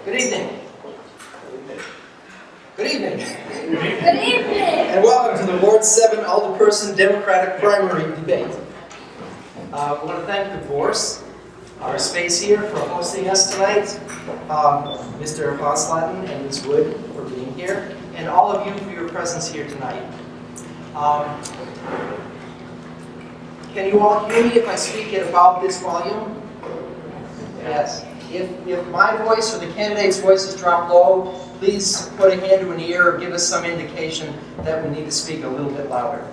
Good evening. Good evening. Good evening. And welcome to the Ward 7 Alderperson Democratic Primary Debate. We want to thank the Force, our space here, for hosting us tonight. Mr. Hausladen and Ms. Wood for being here, and all of you for your presence here tonight. Can you all hear me if I speak at about this volume? Yes. If my voice or the candidate's voices drop low, please put a hand to an ear or give us some indication that we need to speak a little bit louder.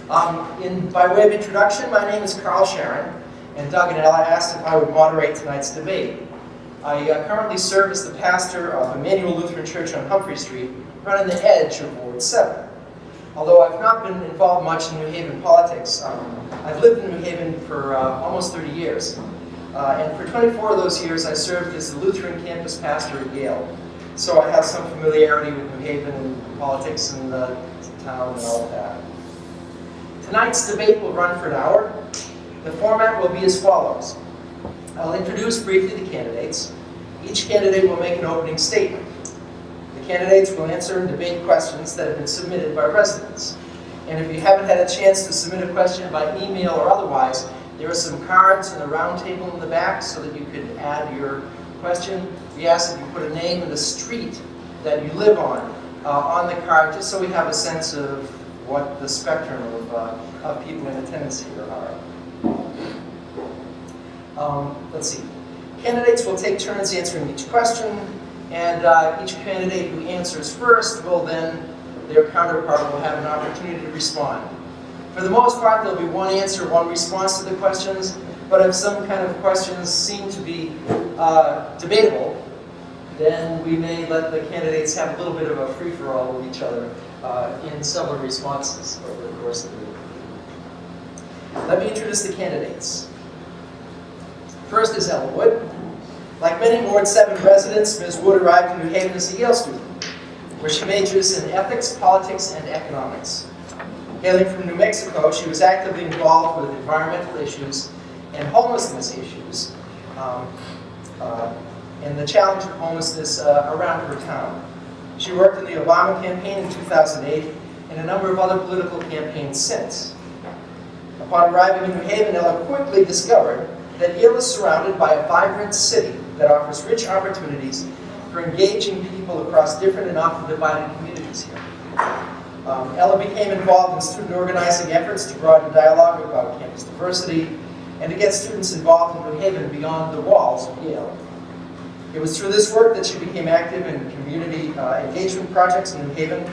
By way of introduction, my name is Carl Sharon, and Doug and Ella asked if I would moderate tonight's debate. I currently serve as the pastor of Emmanuel Lutheran Church on Humphrey Street, right on the edge of Ward 7. Although I've not been involved much in New Haven politics, I've lived in New Haven for almost 30 years. And for 24 of those years, I served as the Lutheran campus pastor at Yale. So I have some familiarity with New Haven and politics and the town and all of that. Tonight's debate will run for an hour. The format will be as follows. I'll introduce briefly the candidates. Each candidate will make an opening statement. The candidates will answer and debate questions that have been submitted by residents. And if you haven't had a chance to submit a question by email or otherwise, there are some cards in the round table in the back so that you could add your question. We ask that you put a name and the street that you live on the card, just so we have a sense of what the spectrum of people in attendance here are. Let's see. Candidates will take turns answering each question, and each candidate who answers first will then, their counterpart will have an opportunity to respond. For the most part, there'll be one answer, one response to the questions, but if some kind of questions seem to be debatable, then we may let the candidates have a little bit of a free-for-all with each other in several responses over the course of the meeting. Let me introduce the candidates. First is Ella Wood. Like many Ward 7 residents, Ms. Wood arrived in New Haven as a Yale student, where she majors in ethics, politics, and economics. Hailing from New Mexico, she was actively involved with environmental issues and homelessness issues, and the challenge of homelessness around her town. She worked in the Obama campaign in 2008 and a number of other political campaigns since. Upon arriving in New Haven, Ella quickly discovered that Yale is surrounded by a vibrant city that offers rich opportunities for engaging people across different and often divided communities here. Ella became involved in student organizing efforts to broaden dialogue about campus diversity and to get students involved in New Haven beyond the walls of Yale. It was through this work that she became active in community engagement projects in New Haven,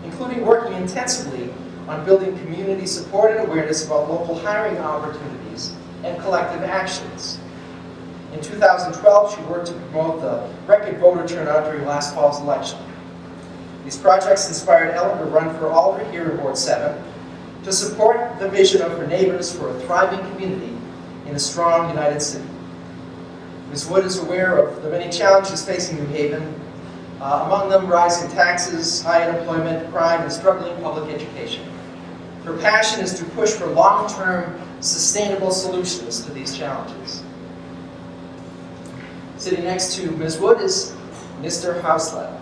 including working intensively on building community support and awareness about local hiring opportunities and collective actions. In 2012, she worked to promote the record voter turnout during last fall's election. These projects inspired Ella to run for Alder here in Ward 7 to support the vision of her neighbors for a thriving community in a strong, united city. Ms. Wood is aware of the many challenges facing New Haven, among them rising taxes, high unemployment, crime, and struggling public education. Her passion is to push for long-term, sustainable solutions to these challenges. Sitting next to Ms. Wood is Mr. Hausladen.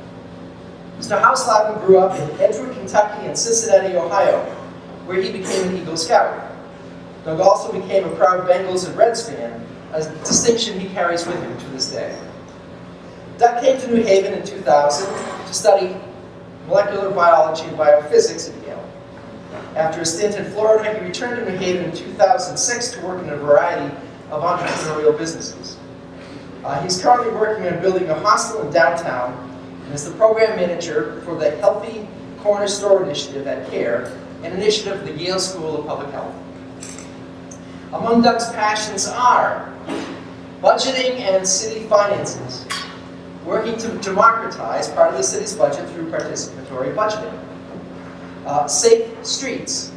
Mr. Hausladen grew up in Edgewood, Kentucky and Cincinnati, Ohio, where he became an Eagle Scout. Doug also became a proud Bengals and Reds fan, a distinction he carries with him to this day. Doug came to New Haven in 2000 to study molecular biology and biophysics at Yale. After a stint in Florida, he returned to New Haven in 2006 to work in a variety of entrepreneurial businesses. He's currently working on building a hostel in downtown and is the program manager for the Healthy Corner Store Initiative at CARE, an initiative of the Yale School of Public Health. Among Doug's passions are budgeting and city finances, working to democratize part of the city's budget through participatory budgeting. Safe streets.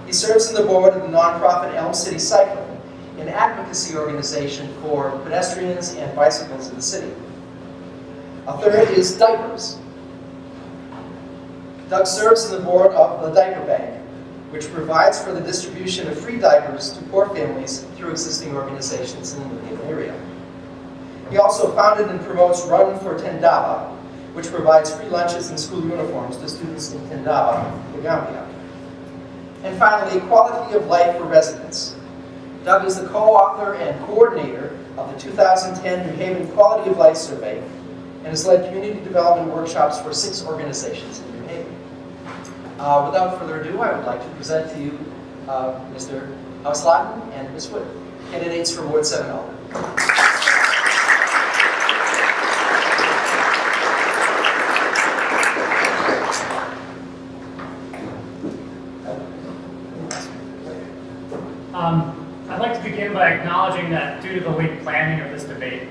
He serves on the board of the nonprofit Elm City Cycling, an advocacy organization for pedestrians and bicycles in the city. A third is diapers. Doug serves on the board of the Diaper Bank, which provides for the distribution of free diapers to poor families through existing organizations in the New Haven area. He also founded and promotes Run for Tendaba, which provides free lunches and school uniforms to students in Tendaba, the Gambia. And finally, Quality of Life for Residents. Doug is the co-author and coordinator of the 2010 New Haven Quality of Life Survey and has led community development workshops for 6 organizations in New Haven. Without further ado, I would like to present to you Mr. Hausladen and Ms. Wood, candidates for Ward 7 Alder. I'd like to begin by acknowledging that due to the late planning of this debate,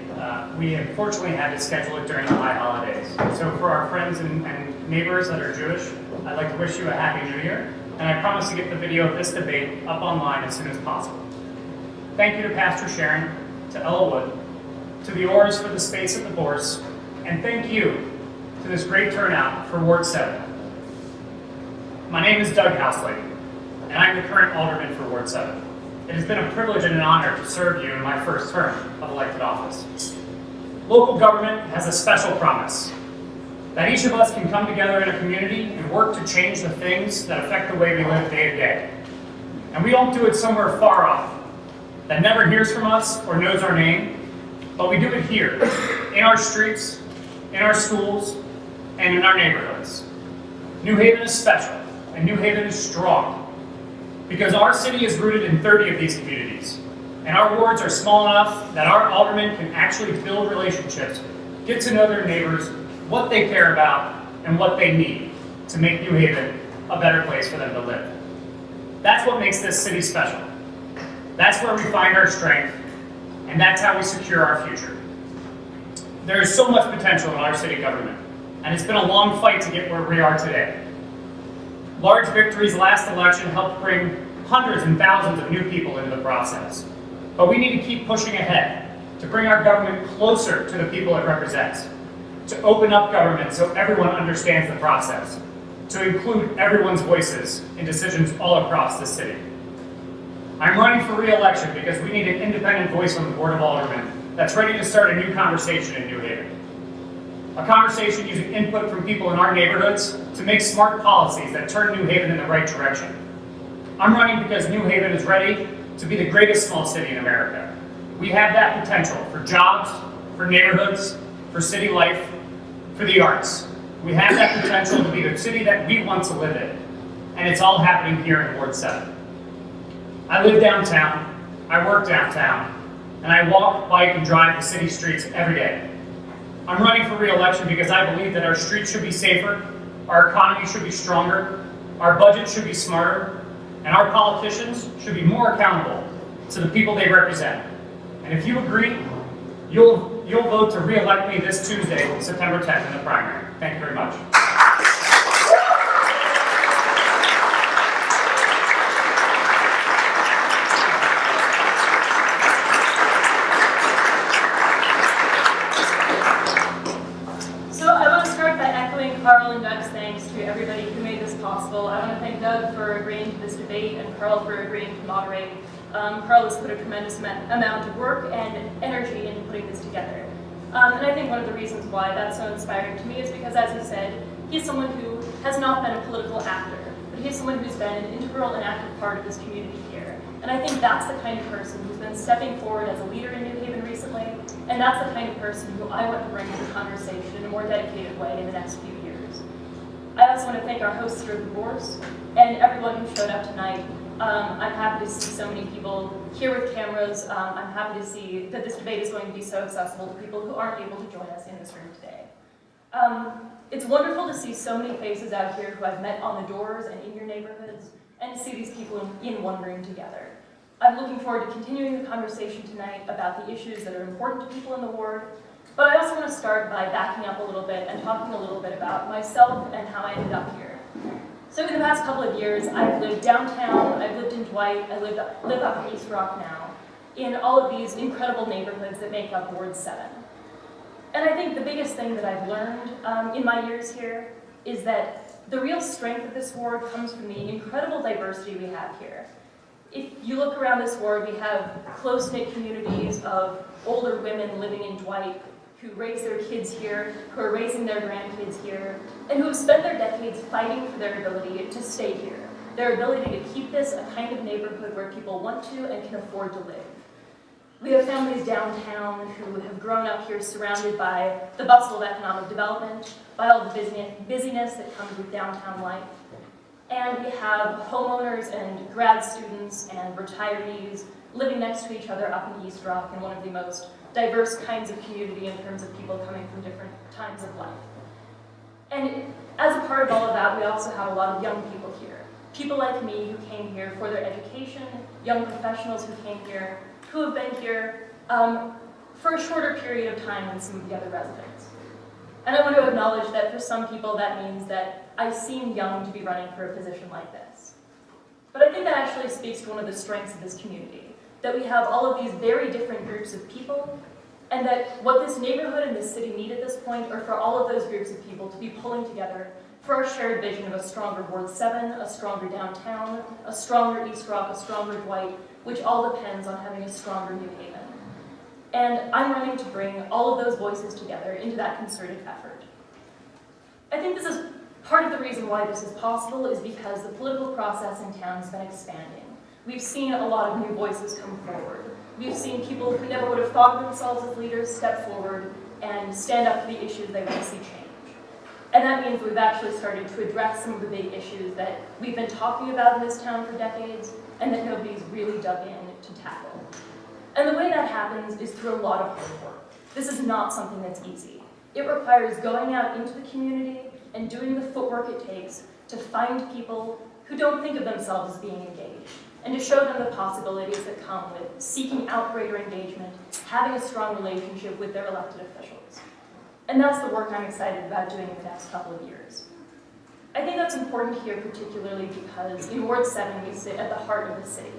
we unfortunately had to schedule it during the high holidays. So for our friends and neighbors that are Jewish, I'd like to wish you a Happy New Year, and I promise to get the video of this debate up online as soon as possible. Thank you to Pastor Sharon, to Ella Wood, to the Oars for the space at the Bourse, and thank you to this great turnout for Ward 7. My name is Doug Hausladen, and I'm the current alderman for Ward 7. It has been a privilege and an honor to serve you in my first term of elected office. Local government has a special promise that each of us can come together in a community and work to change the things that affect the way we live day to day. And we don't do it somewhere far off that never hears from us or knows our name, but we do it here, in our streets, in our schools, and in our neighborhoods. New Haven is special, and New Haven is strong, because our city is rooted in 30 of these communities, and our wards are small enough that our aldermen can actually build relationships, get to know their neighbors, what they care about, and what they need to make New Haven a better place for them to live. That's what makes this city special. That's where we find our strength, and that's how we secure our future. There is so much potential in our city government, and it's been a long fight to get where we are today. Large victories last election helped bring hundreds and thousands of new people into the process. But we need to keep pushing ahead to bring our government closer to the people it represents, to open up government so everyone understands the process, to include everyone's voices in decisions all across the city. I'm running for re-election because we need an independent voice on the Board of Aldermen that's ready to start a new conversation in New Haven. A conversation using input from people in our neighborhoods to make smart policies that turn New Haven in the right direction. I'm running because New Haven is ready to be the greatest small city in America. We have that potential for jobs, for neighborhoods, for city life, for the arts. We have that potential to be the city that we want to live in. And it's all happening here in Ward 7. I live downtown, I work downtown, and I walk, bike, and drive the city streets every day. I'm running for re-election because I believe that our streets should be safer, our economy should be stronger, our budget should be smarter, and our politicians should be more accountable to the people they represent. And if you agree, you'll vote to re-elect me this Tuesday, September 10th in the primary. Thank you very much. Carl and Doug's thanks to everybody who made this possible. I want to thank Doug for agreeing to this debate and Carl for agreeing to moderate. Carl has put a tremendous amount of work and energy into putting this together. And I think one of the reasons why that's so inspiring to me is because, as he said, he's someone who has not been a political actor, but he's someone who's been an integral and active part of this community here. And I think that's the kind of person who's been stepping forward as a leader in New Haven recently, and that's the kind of person who I want to bring to the conversation in a more dedicated way in the next few years. I also want to thank our hosts for the boards and everyone who showed up tonight. I'm happy to see so many people here with cameras. I'm happy to see that this debate is going to be so accessible to people who aren't able to join us in this room today. It's wonderful to see so many faces out here who I've met on the doors and in your neighborhoods, and to see these people in one room together. I'm looking forward to continuing the conversation tonight about the issues that are important to people in the ward, but I also want to start by backing up a little bit and talking a little bit about myself and how I ended up here. So in the past couple of years, I've lived downtown, I've lived in Dwight, I live up in East Rock now, in all of these incredible neighborhoods that make up Ward 7. And I think the biggest thing that I've learned in my years here is that the real strength of this ward comes from the incredible diversity we have here. If you look around this ward, we have close-knit communities of older women living in Dwight who raise their kids here, who are raising their grandkids here, and who have spent their decades fighting for their ability to stay here, their ability to keep this a kind of neighborhood where people want to and can afford to live. We have families downtown who have grown up here surrounded by the bustle of economic development, by all the busyness that comes with downtown life. And we have homeowners and grad students and retirees living next to each other up in East Rock in one of the most diverse kinds of community in terms of people coming from different times of life. And as a part of all of that, we also have a lot of young people here. People like me who came here for their education, young professionals who came here, who have been here for a shorter period of time than some of the other residents. And I want to acknowledge that for some people that means that I seem young to be running for a position like this. But I think that actually speaks to one of the strengths of this community, that we have all of these very different groups of people, and that what this neighborhood and this city need at this point are for all of those groups of people to be pulling together for our shared vision of a stronger Ward 7, a stronger downtown, a stronger East Rock, a stronger Dwight, which all depends on having a stronger New Haven. And I'm running to bring all of those voices together into that concerted effort. I think this is part of the reason why this is possible is because the political process in town has been expanding. We've seen a lot of new voices come forward. We've seen people who never would have thought of themselves as leaders step forward and stand up for the issues they want to see change. And that means we've actually started to address some of the big issues that we've been talking about in this town for decades and that nobody's really dug in to tackle. And the way that happens is through a lot of hard work. This is not something that's easy. It requires going out into the community and doing the footwork it takes to find people who don't think of themselves as being engaged, and to show them the possibilities that come with seeking out greater engagement, having a strong relationship with their elected officials. And that's the work I'm excited about doing in the next couple of years. I think that's important here particularly because in Ward 7 we sit at the heart of the city.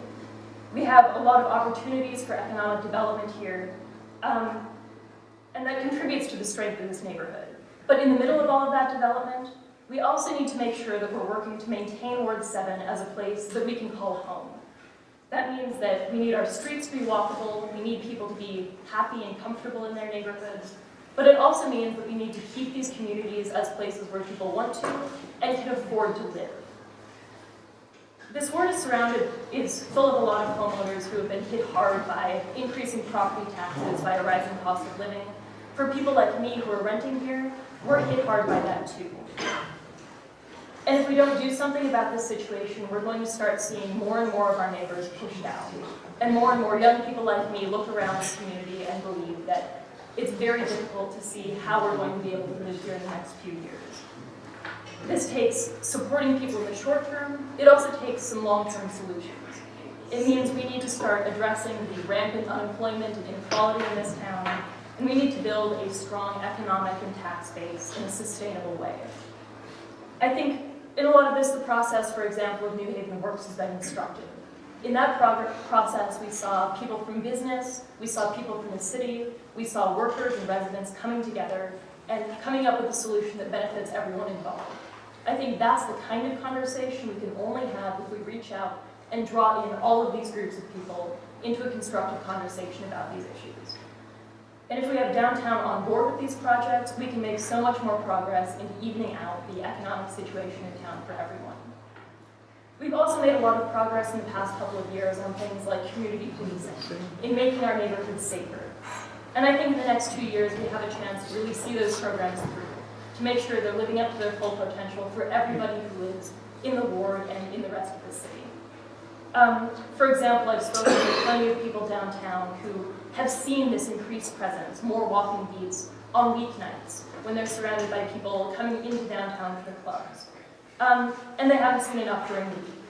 We have a lot of opportunities for economic development here, and that contributes to the strength of this neighborhood. But in the middle of all of that development, we also need to make sure that we're working to maintain Ward 7 as a place that we can call home. That means that we need our streets to be walkable, we need people to be happy and comfortable in their neighborhoods, but it also means that we need to keep these communities as places where people want to and can afford to live. This ward is full of a lot of homeowners who have been hit hard by increasing property taxes, by a rising cost of living. For people like me who are renting here, we're hit hard by that too. And if we don't do something about this situation, we're going to start seeing more and more of our neighbors pushed out. And more young people like me look around this community and believe that it's very difficult to see how we're going to be able to live here in the next few years. This takes supporting people in the short term. It also takes some long-term solutions. It means we need to start addressing the rampant unemployment and inequality in this town, and we need to build a strong economic and tax base in a sustainable way. I think in a lot of this, the process, for example, of New Haven Works has been instructive. In that process, we saw people from business, we saw people from the city, we saw workers and residents coming together and coming up with a solution that benefits everyone involved. I think that's the kind of conversation we can only have if we reach out and draw in all of these groups of people into a constructive conversation about these issues. And if we have downtown on board with these projects, we can make so much more progress in evening out the economic situation in town for everyone. We've also made a lot of progress in the past couple of years on things like community policing, in making our neighborhoods safer. And I think in the next 2 years, we have a chance to really see those programs through, to make sure they're living up to their full potential for everybody who lives in the ward and in the rest of the city. For example, I've spoken with plenty of people downtown who have seen this increased presence, more walking beats on weeknights when they're surrounded by people coming into downtown for their clubs. And they haven't seen enough during the week.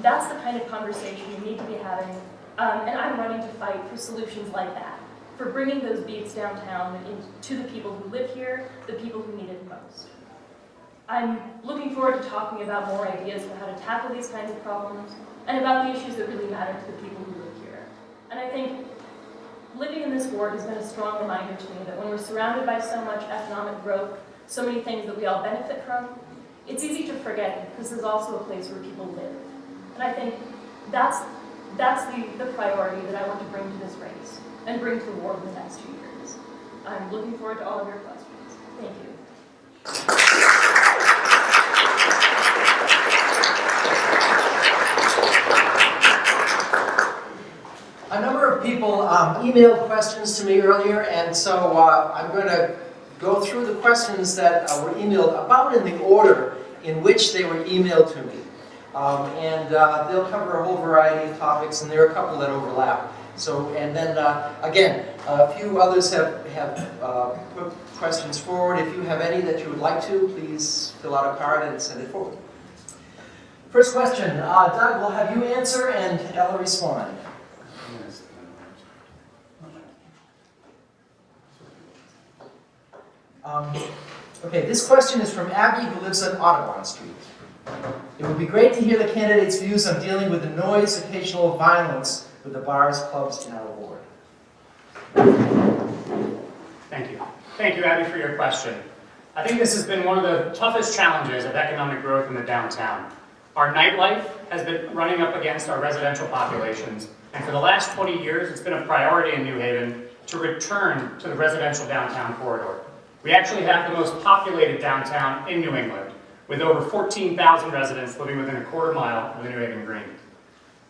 That's the kind of conversation we need to be having, and I'm running to fight for solutions like that, for bringing those beats downtown to the people who live here, the people who need it most. I'm looking forward to talking about more ideas for how to tackle these kinds of problems, and about the issues that really matter to the people who live here. And I think living in this ward has been a strong reminder to me that when we're surrounded by so much economic growth, so many things that we all benefit from, it's easy to forget that this is also a place where people live. And I think that's that's the priority that I want to bring to this race and bring to the ward in the next 2 years. I'm looking forward to all of your questions. Thank you. A number of people emailed questions to me earlier, and so I'm going to go through the questions that were emailed about in the order in which they were emailed to me. And they'll cover a whole variety of topics, and there are a couple that overlap. So, and then again, a few others have put questions forward. If you have any that you would like to, please fill out a card and send it forward. First question, Doug, we'll have you answer and Ella respond. Okay, this question is from Abby, who lives on Audubon Street. It would be great to hear the candidates' views on dealing with the noise, occasional violence with the bars, clubs in our ward. Thank you. Thank you, Abby, for your question. I think this has been one of the toughest challenges of economic growth in the downtown. Our nightlife has been running up against our residential populations, and for the last 20 years, it's been a priority in New Haven to return to the residential downtown corridor. We actually have the most populated downtown in New England, with over 14,000 residents living within a quarter mile of the New Haven Green.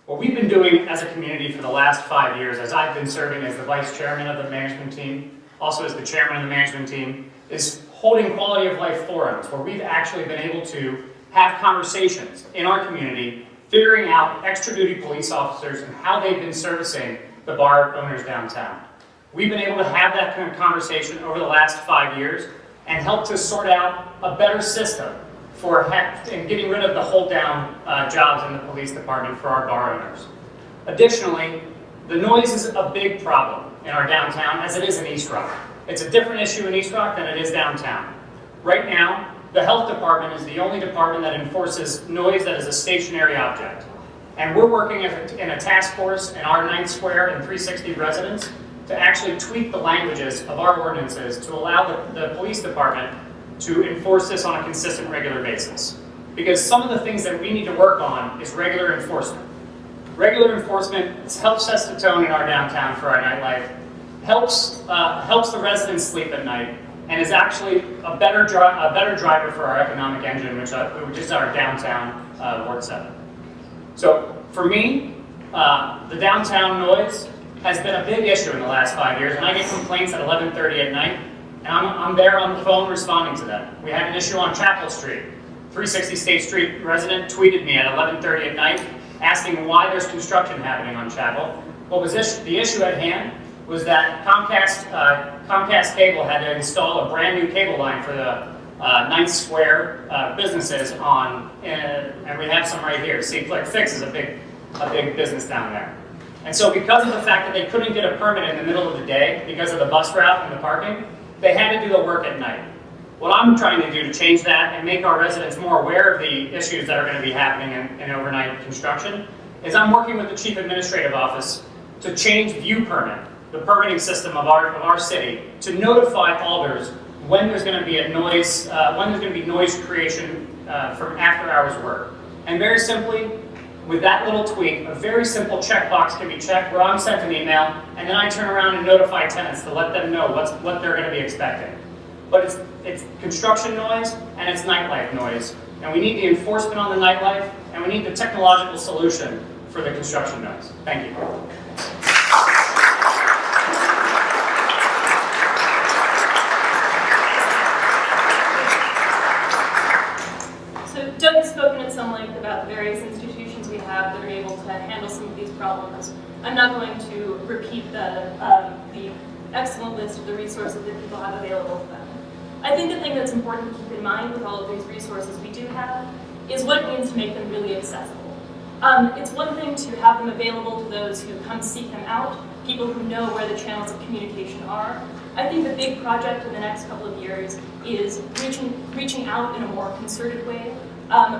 What we've been doing as a community for the last 5 years, as I've been serving as the vice chairman of the management team, also as the chairman of the management team, is holding quality of life forums where we've actually been able to have conversations in our community, figuring out extra duty police officers and how they've been servicing the bar owners downtown. We've been able to have that kind of conversation over the last 5 years and help to sort out a better system for getting rid of the hold-down jobs in the police department for our bar owners. Additionally, the noise is a big problem in our downtown, as it is in East Rock. It's a different issue in East Rock than it is downtown. Right now, the health department is the only department that enforces noise that is a stationary object. And we're working in a task force in our 9th Square and 360 residents to actually tweak the languages of our ordinances to allow the police department to enforce this on a consistent, regular basis. Because some of the things that we need to work on is regular enforcement. Regular enforcement helps set the tone in our downtown for our nightlife, helps the residents sleep at night, and is actually a better driver for our economic engine, which is our downtown Ward 7. So for me, the downtown noise has been a big issue in the last 5 years, and I get complaints at 11:30 at night, and I'm there on the phone responding to them. We had an issue on Chapel Street. 360 State Street resident tweeted me at 11:30 at night asking why there's construction happening on Chapel. What was the issue at hand was that Comcast Cable had to install a brand new cable line for the 9th Square businesses and we have some right here. See, like Fix is a big business down there. And so because of the fact that they couldn't get a permit in the middle of the day because of the bus route and the parking, they had to do the work at night. What I'm trying to do to change that and make our residents more aware of the issues that are going to be happening in overnight construction is I'm working with the Chief Administrative Office to change View Permit, the permitting system of our city, to notify alders when there's going to be noise creation from after hours work. And very simply, with that little tweak, a very simple checkbox can be checked where I'm sent an email, and then I turn around and notify tenants to let them know what they're going to be expecting. But it's construction noise and it's nightlife noise, and we need the enforcement on the nightlife, and we need the technological solution for the construction noise. Thank you. So Doug has spoken at some length about the various institutions we have that are able to handle some of these problems. I'm not going to repeat the excellent list of the resources that people have available to them. I think the thing that's important to keep in mind with all of these resources we do have is what it means to make them really accessible. It's one thing to have them available to those who come seek them out, people who know where the channels of communication are. I think the big project in the next couple of years is reaching out in a more concerted way,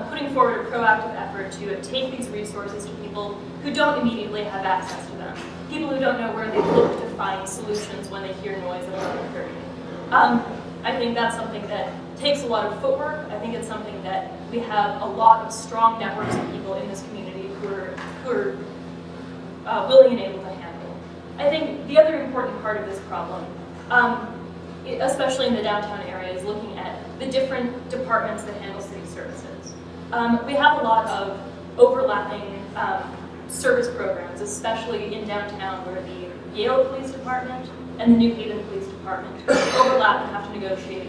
putting forward a proactive effort to take these resources to people who don't immediately have access to them, people who don't know where they look to find solutions when they hear noise at 11:30. I think that's something that takes a lot of footwork. I think it's something that we have a lot of strong networks of people in this community who are willing and able to handle. I think the other important part of this problem, especially in the downtown area, is looking at the different departments that handle city services. We have a lot of overlapping service programs, especially in downtown, where the Yale Police Department and the New Haven Police Department overlap and have to negotiate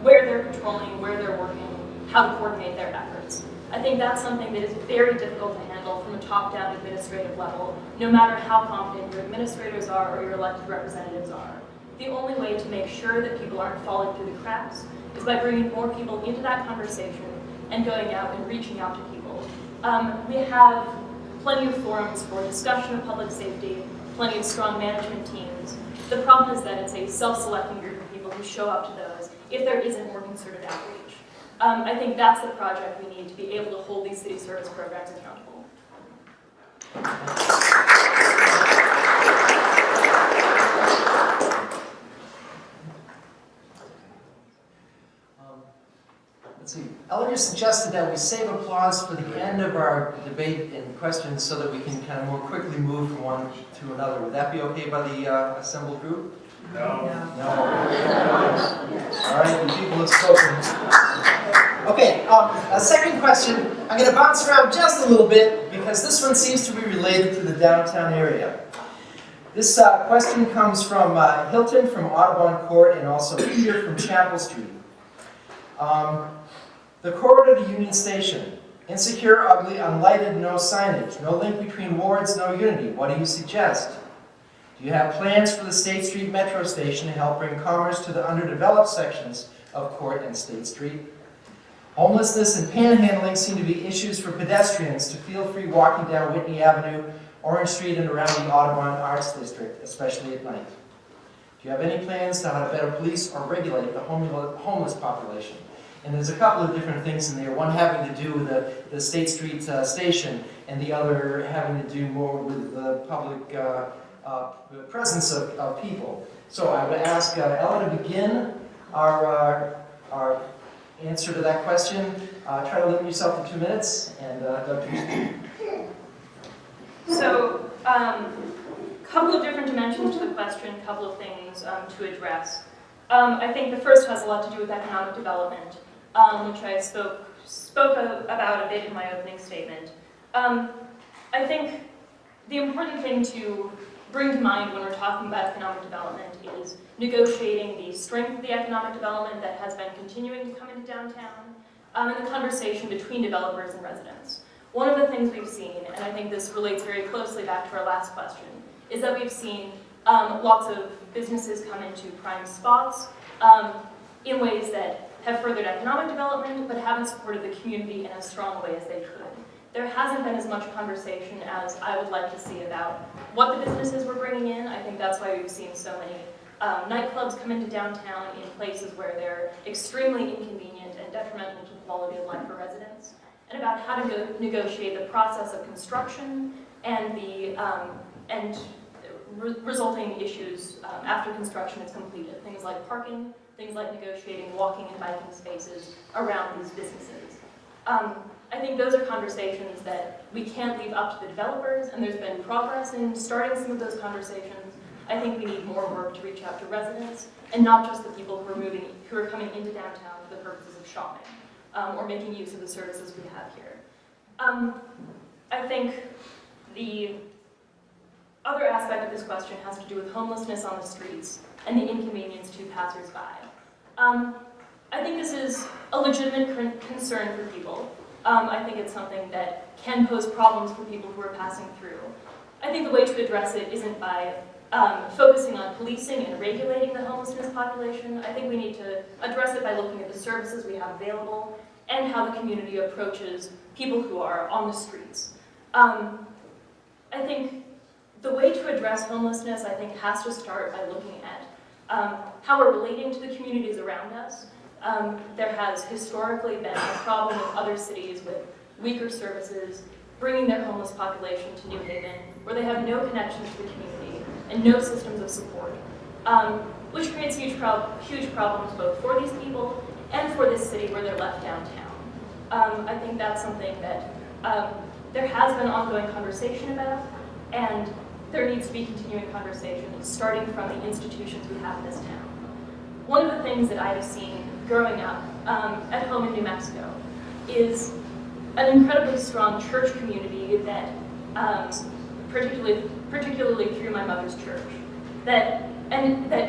where they're patrolling, where they're working, how to coordinate their efforts. I think that's something that is very difficult to handle from a top-down administrative level, no matter how competent your administrators are or your elected representatives are. The only way to make sure that people aren't falling through the cracks is by bringing more people into that conversation and going out and reaching out to people. We have plenty of forums for discussion of public safety, plenty of strong management teams. The problem is that it's a self-selecting group of people who show up to those if there isn't more concerted outreach. I think that's the project we need to be able to hold these city service programs accountable. Let's see. Alder suggested that we save applause for the end of our debate and questions so that we can kind of more quickly move from one to another. Would that be okay by the assembled group? No. No. All right, the people have spoken. Okay, a second question. I'm going to bounce around just a little bit because this one seems to be related to the downtown area. This question comes from Hilton from Audubon Court and also Peter from Chapel Street. The corridor to Union Station. Insecure, ugly, unlighted, no signage. No link between wards, no unity. What do you suggest? Do you have plans for the State Street Metro Station to help bring commerce to the underdeveloped sections of Court and State Street? Homelessness and panhandling seem to be issues for pedestrians to feel free walking down Whitney Avenue, Orange Street, and around the Audubon Arts District, especially at night. Do you have any plans to how to better police or regulate the homeless population? And there's a couple of different things in there, one having to do with the State Street station, and the other having to do more with the public presence of people. So I would ask Ella to begin our answer to that question. Try to limit yourself to 2 minutes, and Dr. So, couple of different dimensions to the question, couple of things to address. I think the first has a lot to do with economic development, which I spoke about a bit in my opening statement. I think the important thing to bring to mind when we're talking about economic development is negotiating the strength of the economic development that has been continuing to come into downtown, and the conversation between developers and residents. One of the things we've seen, and I think this relates very closely back to our last question, is that we've seen lots of businesses come into prime spots in ways that have furthered economic development, but haven't supported the community in as strong a way as they could. There hasn't been as much conversation as I would like to see about what the businesses were bringing in. I think that's why we've seen so many nightclubs come into downtown in places where they're extremely inconvenient and detrimental to the quality of life for residents, and about how to negotiate the process of construction and the resulting issues after construction is completed. Things like parking, things like negotiating walking and biking spaces around these businesses. I think those are conversations that we can't leave up to the developers, and there's been progress in starting some of those conversations. I think we need more work to reach out to residents, and not just the people who are coming into downtown for the purposes of shopping, or making use of the services we have here. I think the other aspect of this question has to do with homelessness on the streets and the inconvenience to passersby. I think this is a legitimate concern for people. I think it's something that can pose problems for people who are passing through. I think the way to address it isn't by focusing on policing and regulating the homelessness population. I think we need to address it by looking at the services we have available and how the community approaches people who are on the streets. I think the way to address homelessness, I think, has to start by looking at how we're relating to the communities around us. There has historically been a problem with other cities with weaker services, bringing their homeless population to New Haven, where they have no connection to the community and no systems of support, which creates huge problems both for these people and for this city where they're left downtown. I think that's something that there has been ongoing conversation about, and there needs to be continuing conversation, starting from the institutions we have in this town. One of the things that I have seen growing up at home in New Mexico is an incredibly strong church community that, particularly through my mother's church, that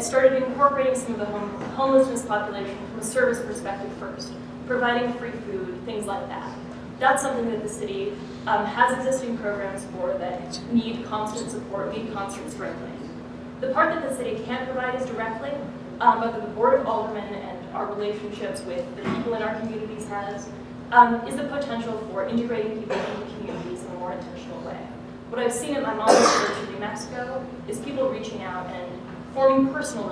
started incorporating some of the homelessness population from a service perspective first, providing free food, things like that. That's something that the city has existing programs for that need constant support, need constant strengthening. The part that the city can't provide is directly, but the Board of Aldermen and our relationships with the people in our communities has, is the potential for integrating people into communities in a more intentional way. What I've seen at my mom's church in New Mexico is people reaching out and forming personal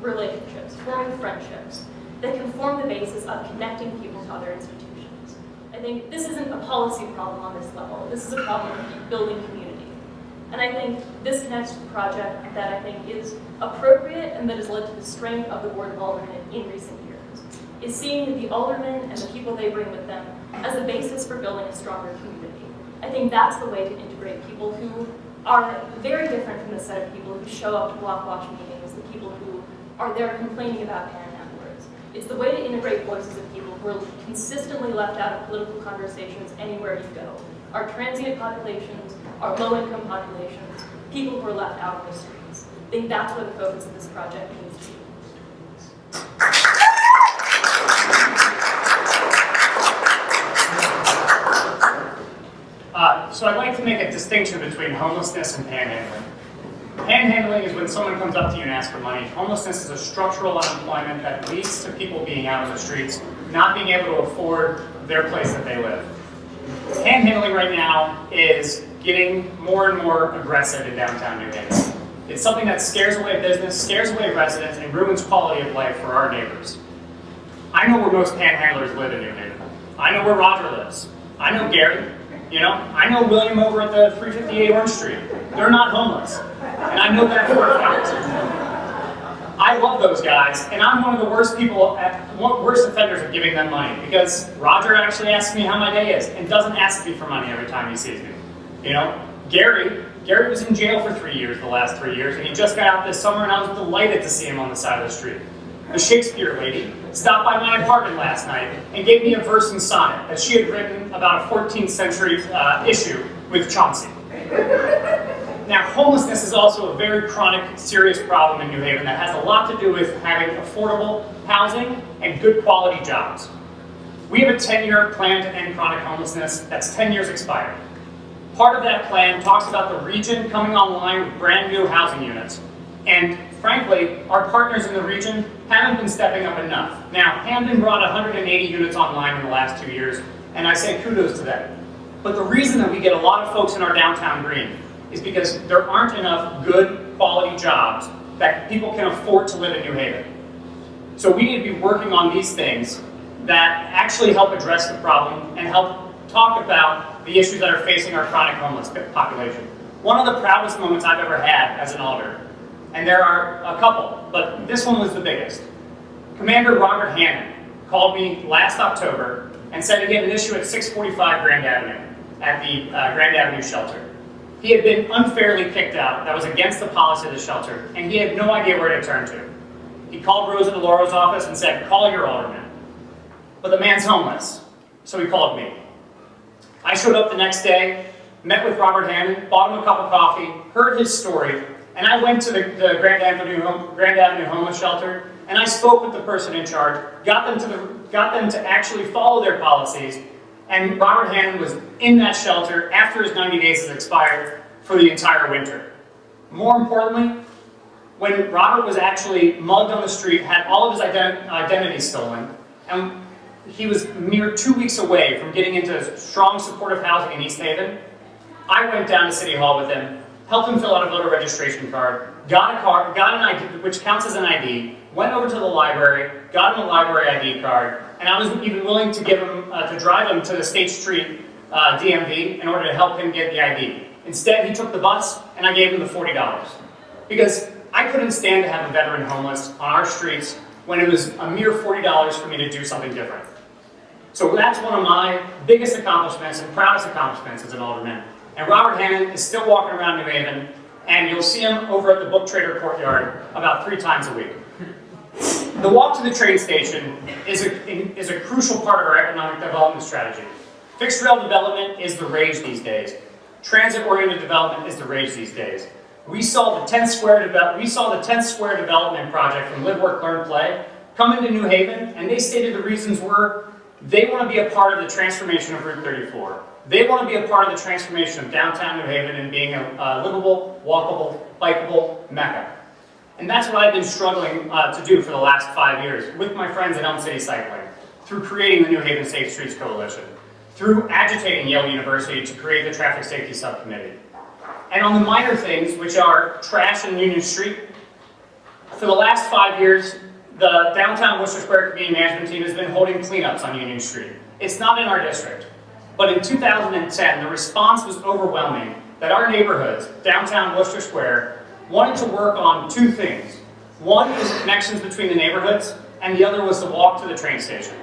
relationships, forming friendships that can form the basis of connecting people to other institutions. I think this isn't a policy problem on this level. This is a problem of building community. And I think this Connect project that I think is appropriate and that has led to the strength of the Board of Aldermen in recent years is seeing the aldermen and the people they bring with them as a basis for building a stronger community. I think that's the way to integrate people who are very different from the set of people who show up to block watch meetings, the people who are there complaining about panhandlers. It's the way to integrate voices of people who are consistently left out of political conversations anywhere you go. Our transient populations, our low-income populations, people who are left out on the streets. I think that's where the focus of this project needs to be. So I'd like to make a distinction between homelessness and panhandling. Panhandling is when someone comes up to you and asks for money. Homelessness is a structural unemployment that leads to people being out on the streets, not being able to afford their place that they live. Panhandling right now is getting more and more aggressive in downtown New Haven. It's something that scares away business, scares away residents, and ruins quality of life for our neighbors. I know where most panhandlers live in New Haven. I know where Roger lives. I know Gary. I know William over at the 358 Orange Street. They're not homeless. And I know that for a fact. I love those guys, and I'm one of the worst offenders of giving them money, because Roger actually asks me how my day is and doesn't ask me for money every time he sees me. Gary was in jail for 3 years, the last 3 years, and he just got out this summer, and I was delighted to see him on the side of the street. The Shakespeare lady stopped by my apartment last night and gave me a verse and sonnet that she had written about a 14th century issue with Chauncey. Now, homelessness is also a very chronic, serious problem in New Haven that has a lot to do with having affordable housing and good quality jobs. We have a 10-year plan to end chronic homelessness that's 10 years expired. Part of that plan talks about the region coming online with brand new housing units. And frankly, our partners in the region haven't been stepping up enough. Now, Hamden brought 180 units online in the last 2 years, and I say kudos to them. But the reason that we get a lot of folks in our downtown green is because there aren't enough good quality jobs that people can afford to live in New Haven. So we need to be working on these things that actually help address the problem and help talk about the issues that are facing our chronic homeless population. One of the proudest moments I've ever had as an alder, and there are a couple, but this one was the biggest. Commander Robert Hannon called me last October and said he had an issue at 645 Grand Avenue at the Grand Avenue shelter. He had been unfairly kicked out. That was against the policy of the shelter, and he had no idea where to turn to. He called Rosa DeLauro's office and said, "Call your alderman." But the man's homeless, so he called me. I showed up the next day, met with Robert Hannon, bought him a cup of coffee, heard his story, and I went to the Grand Avenue homeless shelter, and I spoke with the person in charge, got them to actually follow their policies, and Robert Hannon was in that shelter after his 90 days has expired for the entire winter. More importantly, when Robert was actually mugged on the street, had all of his identity stolen, and he was a mere 2 weeks away from getting into strong supportive housing in East Haven, I went down to City Hall with him, helped him fill out a voter registration card, got an ID, which counts as an ID, went over to the library, got him a library ID card, and I was even willing to give him, to drive him to the State Street DMV in order to help him get the ID. Instead, he took the bus, and I gave him the $40. Because I couldn't stand to have a veteran homeless on our streets when it was a mere $40 for me to do something different. So that's one of my biggest accomplishments and proudest accomplishments as an alderman. And Robert Hannon is still walking around New Haven, and you'll see him over at the Book Trader Courtyard about 3 times a week. The walk to the train station is a crucial part of our economic development strategy. Fixed rail development is the rage these days. Transit-oriented development is the rage these days. We saw the 10th Square development project from Live, Work, Learn, Play come into New Haven, and they stated the reasons were they want to be a part of the transformation of Route 34. They want to be a part of the transformation of downtown New Haven and being a livable, walkable, bikeable Mecca. And that's what I've been struggling to do for the last 5 years with my friends at Elm City Cycling, through creating the New Haven Safe Streets Coalition, through agitating Yale University to create the Traffic Safety Subcommittee. And on the minor things, which are trash in Union Street, for the last 5 years, the downtown Worcester Square Community Management Team has been holding cleanups on Union Street. It's not in our district, but in 2010, the response was overwhelming that our neighborhoods, downtown Worcester Square, wanted to work on 2 things. One was connections between the neighborhoods, and the other was the walk to the train station.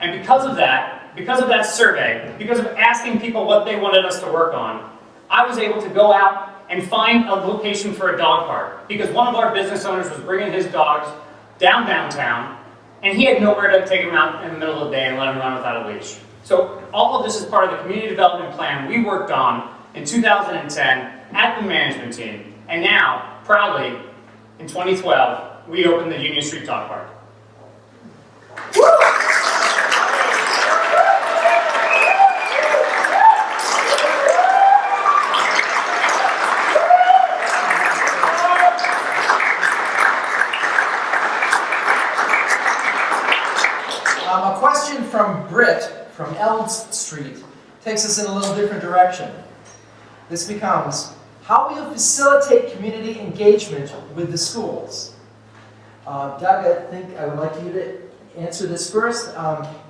And because of that survey, because of asking people what they wanted us to work on, I was able to go out and find a location for a dog park, because one of our business owners was bringing his dogs downtown, and he had nowhere to take them out in the middle of the day and let them run without a leash. So all of this is part of the community development plan we worked on in 2010 at the management team, and now, proudly, in 2012, we opened the Union Street Dog Park. A question from Britt from Eld Street takes us in a little different direction. This becomes, how will you facilitate community engagement with the schools? Doug, I think I would like you to answer this first,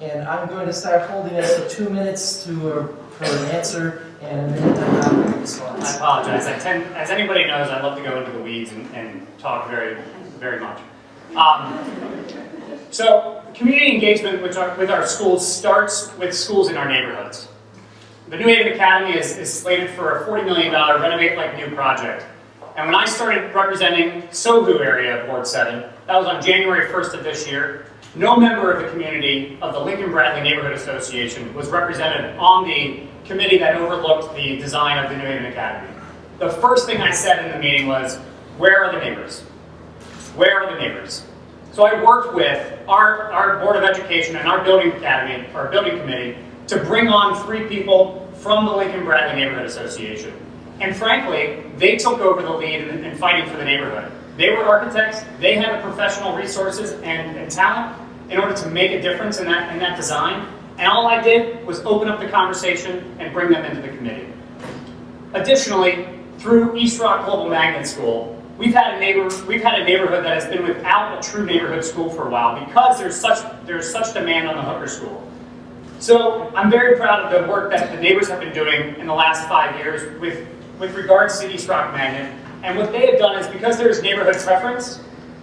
and I'm going to start holding us for 2 minutes for an answer and a minute and a half for response. I apologize. As anybody knows, I love to go into the weeds and talk very, very much. So, community engagement with our schools starts with schools in our neighborhoods. The New Haven Academy is slated for a $40 million Renovate Like New project. And when I started representing Sohu area of Ward 7, that was on January 1st of this year, no member of the community of the Lincoln Bradley Neighborhood Association was represented on the committee that overlooked the design of the New Haven Academy. The first thing I said in the meeting was, where are the neighbors? Where are the neighbors? So I worked with our Board of Education and our building academy, our building committee, to bring on 3 people from the Lincoln Bradley Neighborhood Association. And frankly, they took over the lead in fighting for the neighborhood. They were architects, they had the professional resources and talent in order to make a difference in that design. And all I did was open up the conversation and bring them into the committee. Additionally, through East Rock Global Magnet School, we've had a neighborhood that has been without a true neighborhood school for a while because there's such demand on the hooker school. So I'm very proud of the work that the neighbors have been doing in the last 5 years with regards to East Rock Magnet. And what they have done is, because there's neighborhood preference,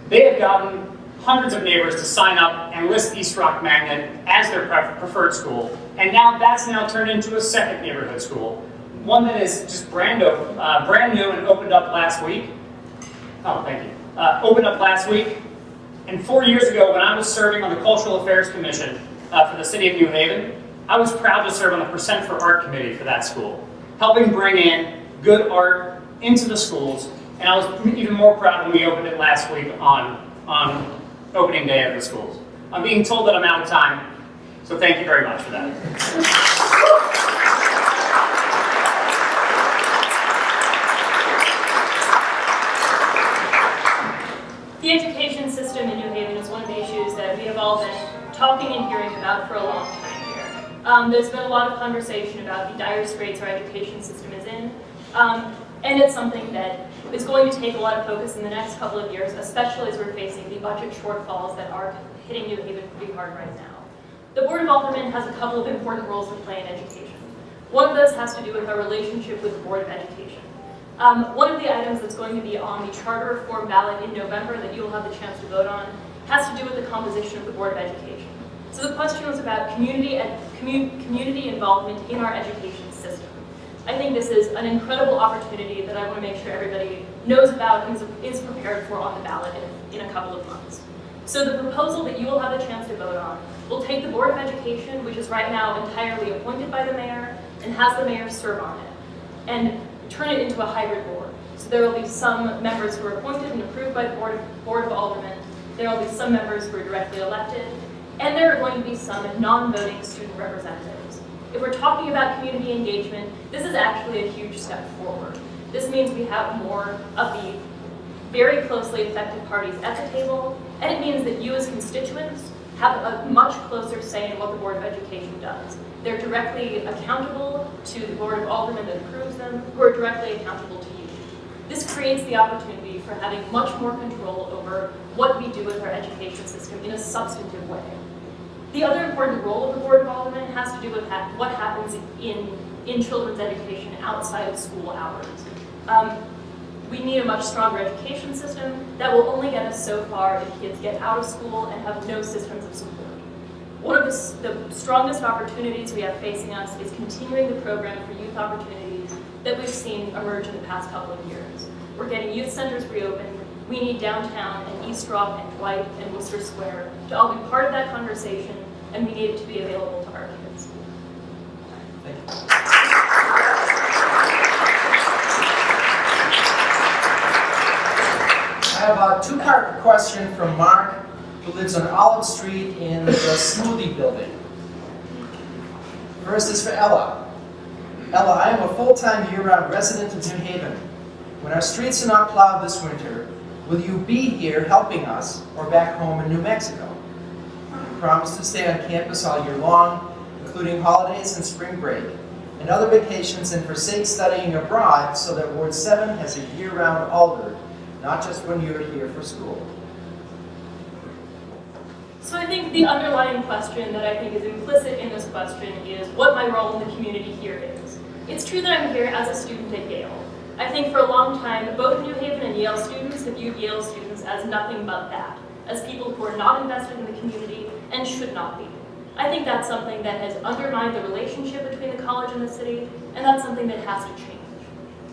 they have gotten hundreds of neighbors to sign up and list East Rock Magnet as their preferred school. And now that's turned into a second neighborhood school. One that is just brand new and opened up last week. Oh, thank you. Opened up last week. And 4 years ago, when I was serving on the Cultural Affairs Commission for the City of New Haven, I was proud to serve on the Percent for Art Committee for that school, helping bring in good art into the schools. And I was even more proud when we opened it last week on opening day of the schools. I'm being told that I'm out of time, so thank you very much for that. The education system in New Haven is one of the issues that we have all been talking and hearing about for a long time here. There's been a lot of conversation about the dire straits our education system is in, and it's something that is going to take a lot of focus in the next couple of years, especially as we're facing the budget shortfalls that are hitting New Haven pretty hard right now. The Board of Aldermen has a couple of important roles to play in education. One of those has to do with our relationship with the Board of Education. One of the items that's going to be on the charter reform ballot in November that you will have the chance to vote on has to do with the composition of the Board of Education. So the question was about community and community involvement in our education system. I think this is an incredible opportunity that I want to make sure everybody knows about and is prepared for on the ballot in a couple of months. So the proposal that you will have a chance to vote on will take the Board of Education, which is right now entirely appointed by the mayor, and has the mayor serve on it, and turn it into a hybrid board. So there will be some members who are appointed and approved by the Board of Aldermen, there will be some members who are directly elected, and there are going to be some non-voting student representatives. If we're talking about community engagement, this is actually a huge step forward. This means we have more of the very closely affected parties at the table, and it means that you as constituents have a much closer say in what the Board of Education does. They're directly accountable to the Board of Aldermen that approves them, who are directly accountable to you. This creates the opportunity for having much more control over what we do with our education system in a substantive way. The other important role of the Board of Aldermen has to do with what happens in children's education outside of school hours. We need a much stronger education system that will only get us so far if kids get out of school and have no systems of support. One of the strongest opportunities we have facing us is continuing the program for youth opportunities that we've seen emerge in the past couple of years. We're getting youth centers reopened. We need downtown and East Rock and Dwight and Worcester Square to all be part of that conversation, and we need it to be available to our kids. Thank you. I have a two-part question from Mark, who lives on Olive Street in the Smoothie Building. First is for Ella. Ella, I am a full-time year-round resident of New Haven. When our streets are not plowed this winter, will you be here helping us or back home in New Mexico? You promise to stay on campus all year long, including holidays and spring break, and other vacations, and forsake studying abroad so that Ward 7 has a year-round Alder, not just when you're here for school. So I think the underlying question that I think is implicit in this question is what my role in the community here is. It's true that I'm here as a student at Yale. I think for a long time, both New Haven and Yale students have viewed Yale students as nothing but that, as people who are not invested in the community and should not be. I think that's something that has undermined the relationship between the college and the city, and that's something that has to change.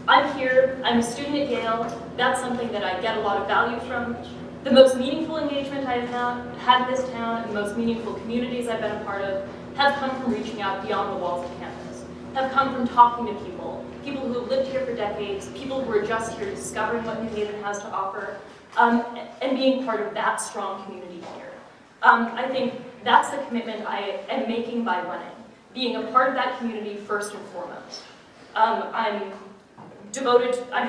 I'm here, I'm a student at Yale, that's something that I get a lot of value from. The most meaningful engagement I've had in this town, and the most meaningful communities I've been a part of, have come from reaching out beyond the walls of campus, have come from talking to people who have lived here for decades, people who are just here discovering what New Haven has to offer, and being part of that strong community here. I think that's the commitment I am making by running, being a part of that community first and foremost. I'm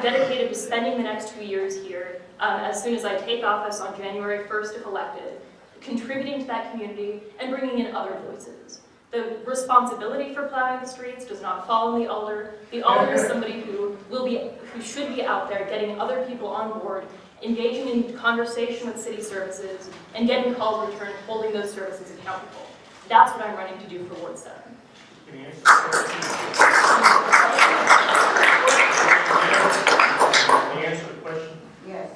dedicated to spending the next 2 years here as soon as I take office on January 1st if elected, contributing to that community and bringing in other voices. The responsibility for plowing the streets does not fall on the Alder. The Alder is somebody who should be out there getting other people on board, engaging in conversation with city services, and getting calls returned, holding those services accountable. That's what I'm running to do for Ward 7. Can you answer the question? Yes.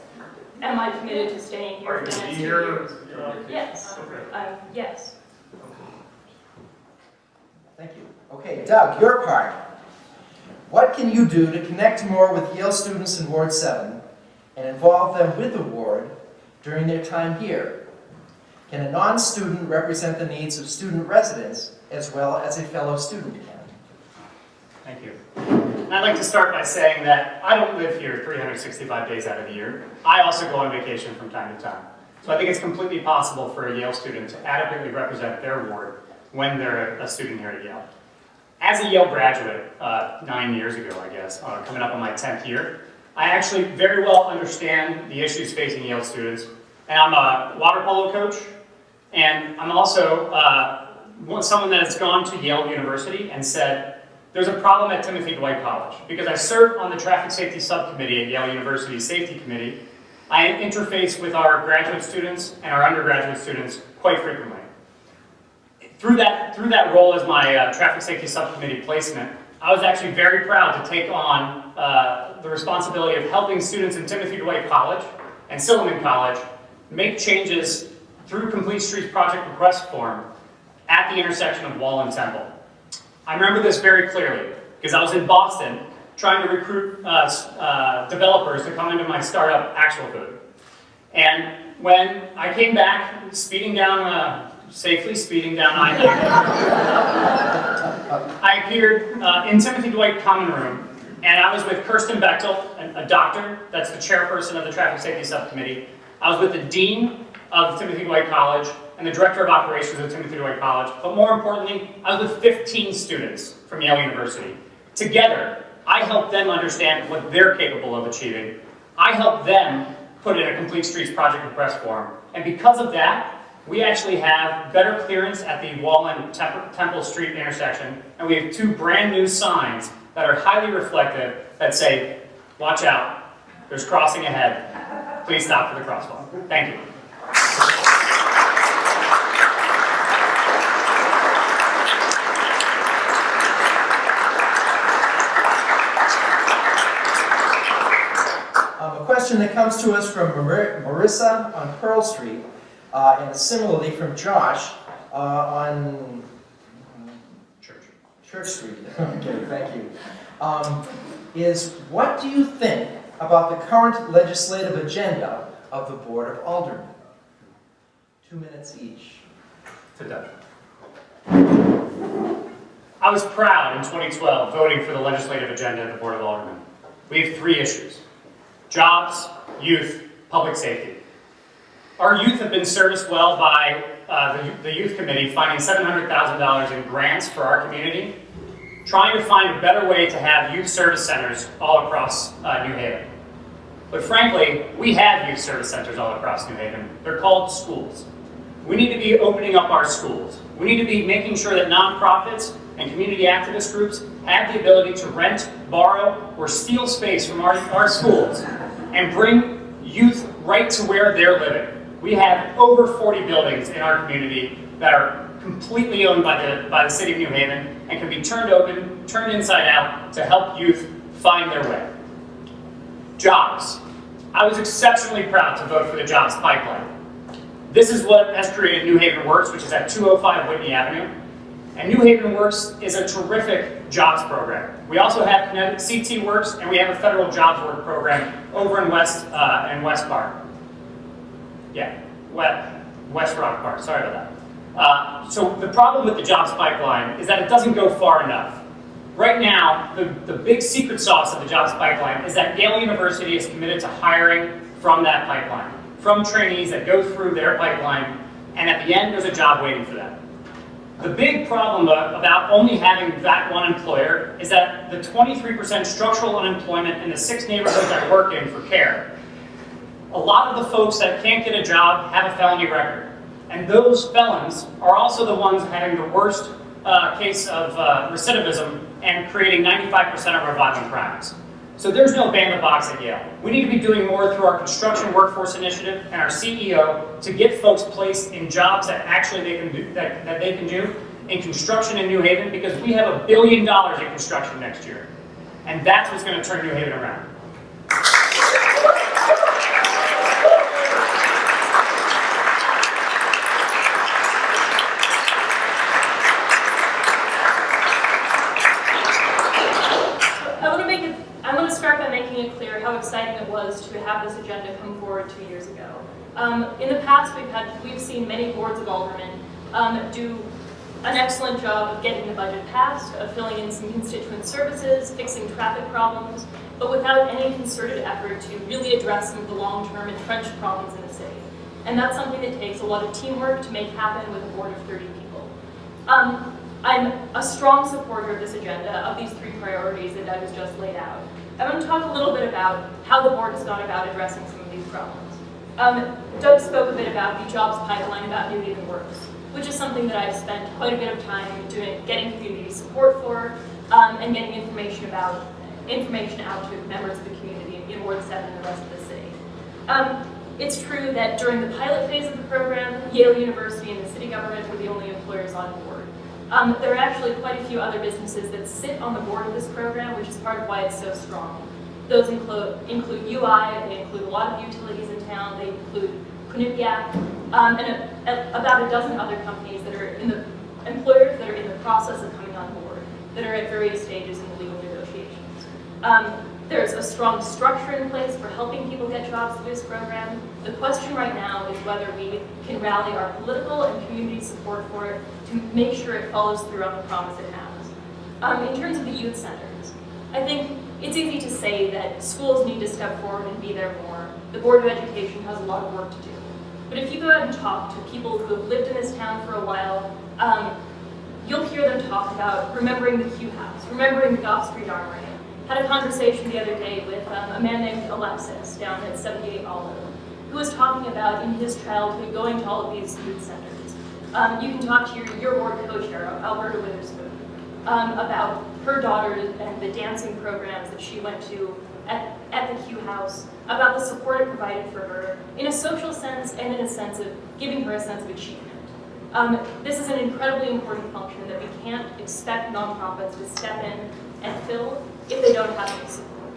Am I committed to staying here Are for you the going to next be 2 here? years? Yes. Okay. Yes. Thank you. Okay, Doug, your part. What can you do to connect more with Yale students in Ward 7 and involve them with the ward during their time here? Can a non-student represent the needs of student residents as well as a fellow student can? Thank you. And I'd like to start by saying that I don't live here 365 days out of the year. I also go on vacation from time to time. So I think it's completely possible for a Yale student to adequately represent their ward when they're a student here at Yale. As a Yale graduate, 9 years ago, I guess, coming up on my 10th year, I actually very well understand the issues facing Yale students. And I'm a water polo coach, and I'm also someone that has gone to Yale University and said, there's a problem at Timothy Dwight College. Because I serve on the traffic safety subcommittee at Yale University's safety committee, I interface with our graduate students and our undergraduate students quite frequently. Through that role as my traffic safety subcommittee placement, I was actually very proud to take on the responsibility of helping students in Timothy Dwight College and Silliman College make changes through Complete Streets project request form at the intersection of Wall and Temple. I remember this very clearly because I was in Boston trying to recruit developers to come into my startup, Actual Food. And when I came back, safely speeding down I-90, I appeared in Timothy Dwight Common Room, and I was with Kirsten Bechtel, a doctor, that's the chairperson of the Traffic Safety Subcommittee. I was with the dean of Timothy Dwight College and the director of operations of Timothy Dwight College, but more importantly, I was with 15 students from Yale University. Together, I helped them understand what they're capable of achieving. I helped them put in a Complete Streets project request form. And because of that, we actually have better clearance at the Wall and Temple Street intersection, and we have 2 brand new signs that are highly reflective that say, watch out, there's crossing ahead. Please stop for the crosswalk. Thank you. A question that comes to us from Marissa on Pearl Street, and similarly from Josh on Church Street. Okay, thank you. Is what do you think about the current legislative agenda of the Board of Aldermen? 2 minutes each. To Doug. I was proud in 2012 voting for the legislative agenda of the Board of Aldermen. We have 3 issues: jobs, youth, public safety. Our youth have been serviced well by the Youth Committee finding $700,000 in grants for our community, trying to find a better way to have youth service centers all across New Haven. But frankly, we have youth service centers all across New Haven. They're called schools. We need to be opening up our schools. We need to be making sure that nonprofits and community activist groups have the ability to rent, borrow, or steal space from our schools and bring youth right to where they're living. We have over 40 buildings in our community that are completely owned by the city of New Haven and can be turned open, turned inside out to help youth find their way. Jobs. I was exceptionally proud to vote for the jobs pipeline. This is what has created New Haven Works, which is at 205 Whitney Avenue. And New Haven Works is a terrific jobs program. We also have CT Works, and we have a federal jobs work program over in West Park. Yeah, West Rock Park, sorry about that. So the problem with the jobs pipeline is that it doesn't go far enough. Right now, the big secret sauce of the jobs pipeline is that Yale University is committed to hiring from that pipeline, from trainees that go through their pipeline, and at the end, there's a job waiting for them. The big problem about only having that one employer is that the 23% structural unemployment in the 6 neighborhoods I work in for care, a lot of the folks that can't get a job have a felony record. And those felons are also the ones having the worst case of recidivism and creating 95% of our violent crimes. So there's no ban the box at Yale. We need to be doing more through our construction workforce initiative and our CEO to get folks placed in jobs that actually they can do, that they can do in construction in New Haven, because we have $1 billion in construction next year. And that's what's going to turn New Haven around. It clear how exciting it was to have this agenda come forward 2 years ago. In the past, we've seen many boards of aldermen do an excellent job of getting the budget passed, of filling in some constituent services, fixing traffic problems, but without any concerted effort to really address some of the long-term entrenched problems in the city. And that's something that takes a lot of teamwork to make happen with a board of 30 people. I'm a strong supporter of this agenda, of these 3 priorities that Doug has just laid out. I want to talk a little bit about how the board has gone about addressing some of these problems. Doug spoke a bit about the jobs pipeline, about New Haven Works, which is something that I've spent quite a bit of time doing, getting community support for, and getting information out to members of the community in Ward 7 and the rest of the city. It's true that during the pilot phase of the program, Yale University and the city government were the only employers on board. There are actually quite a few other businesses that sit on the board of this program, which is part of why it's so strong. Those include UI, they include a lot of utilities in town, they include Quinnipiac, and about a dozen other companies that are in the employers that are in the process of coming on board, that are at various stages in the legal negotiations. There's a strong structure in place for helping people get jobs through this program. The question right now is whether we can rally our political and community support for it to make sure it follows through on the promise it has. In terms of the youth centers, I think it's easy to say that schools need to step forward and be there more. The Board of Education has a lot of work to do. But if you go out and talk to people who have lived in this town for a while, you'll hear them talk about remembering the Q House, remembering the Gough Street Armory. Had a conversation the other day with a man named Alexis down at 78 Alder, who was talking about in his childhood going to all of these youth centers. You can talk to your ward co-chair, Alberta Witherspoon, about her daughter and the dancing programs that she went to at the Q House, about the support it provided for her in a social sense and in a sense of giving her a sense of achievement. This is an incredibly important function that we can't expect nonprofits to step in and fill if they don't have any support.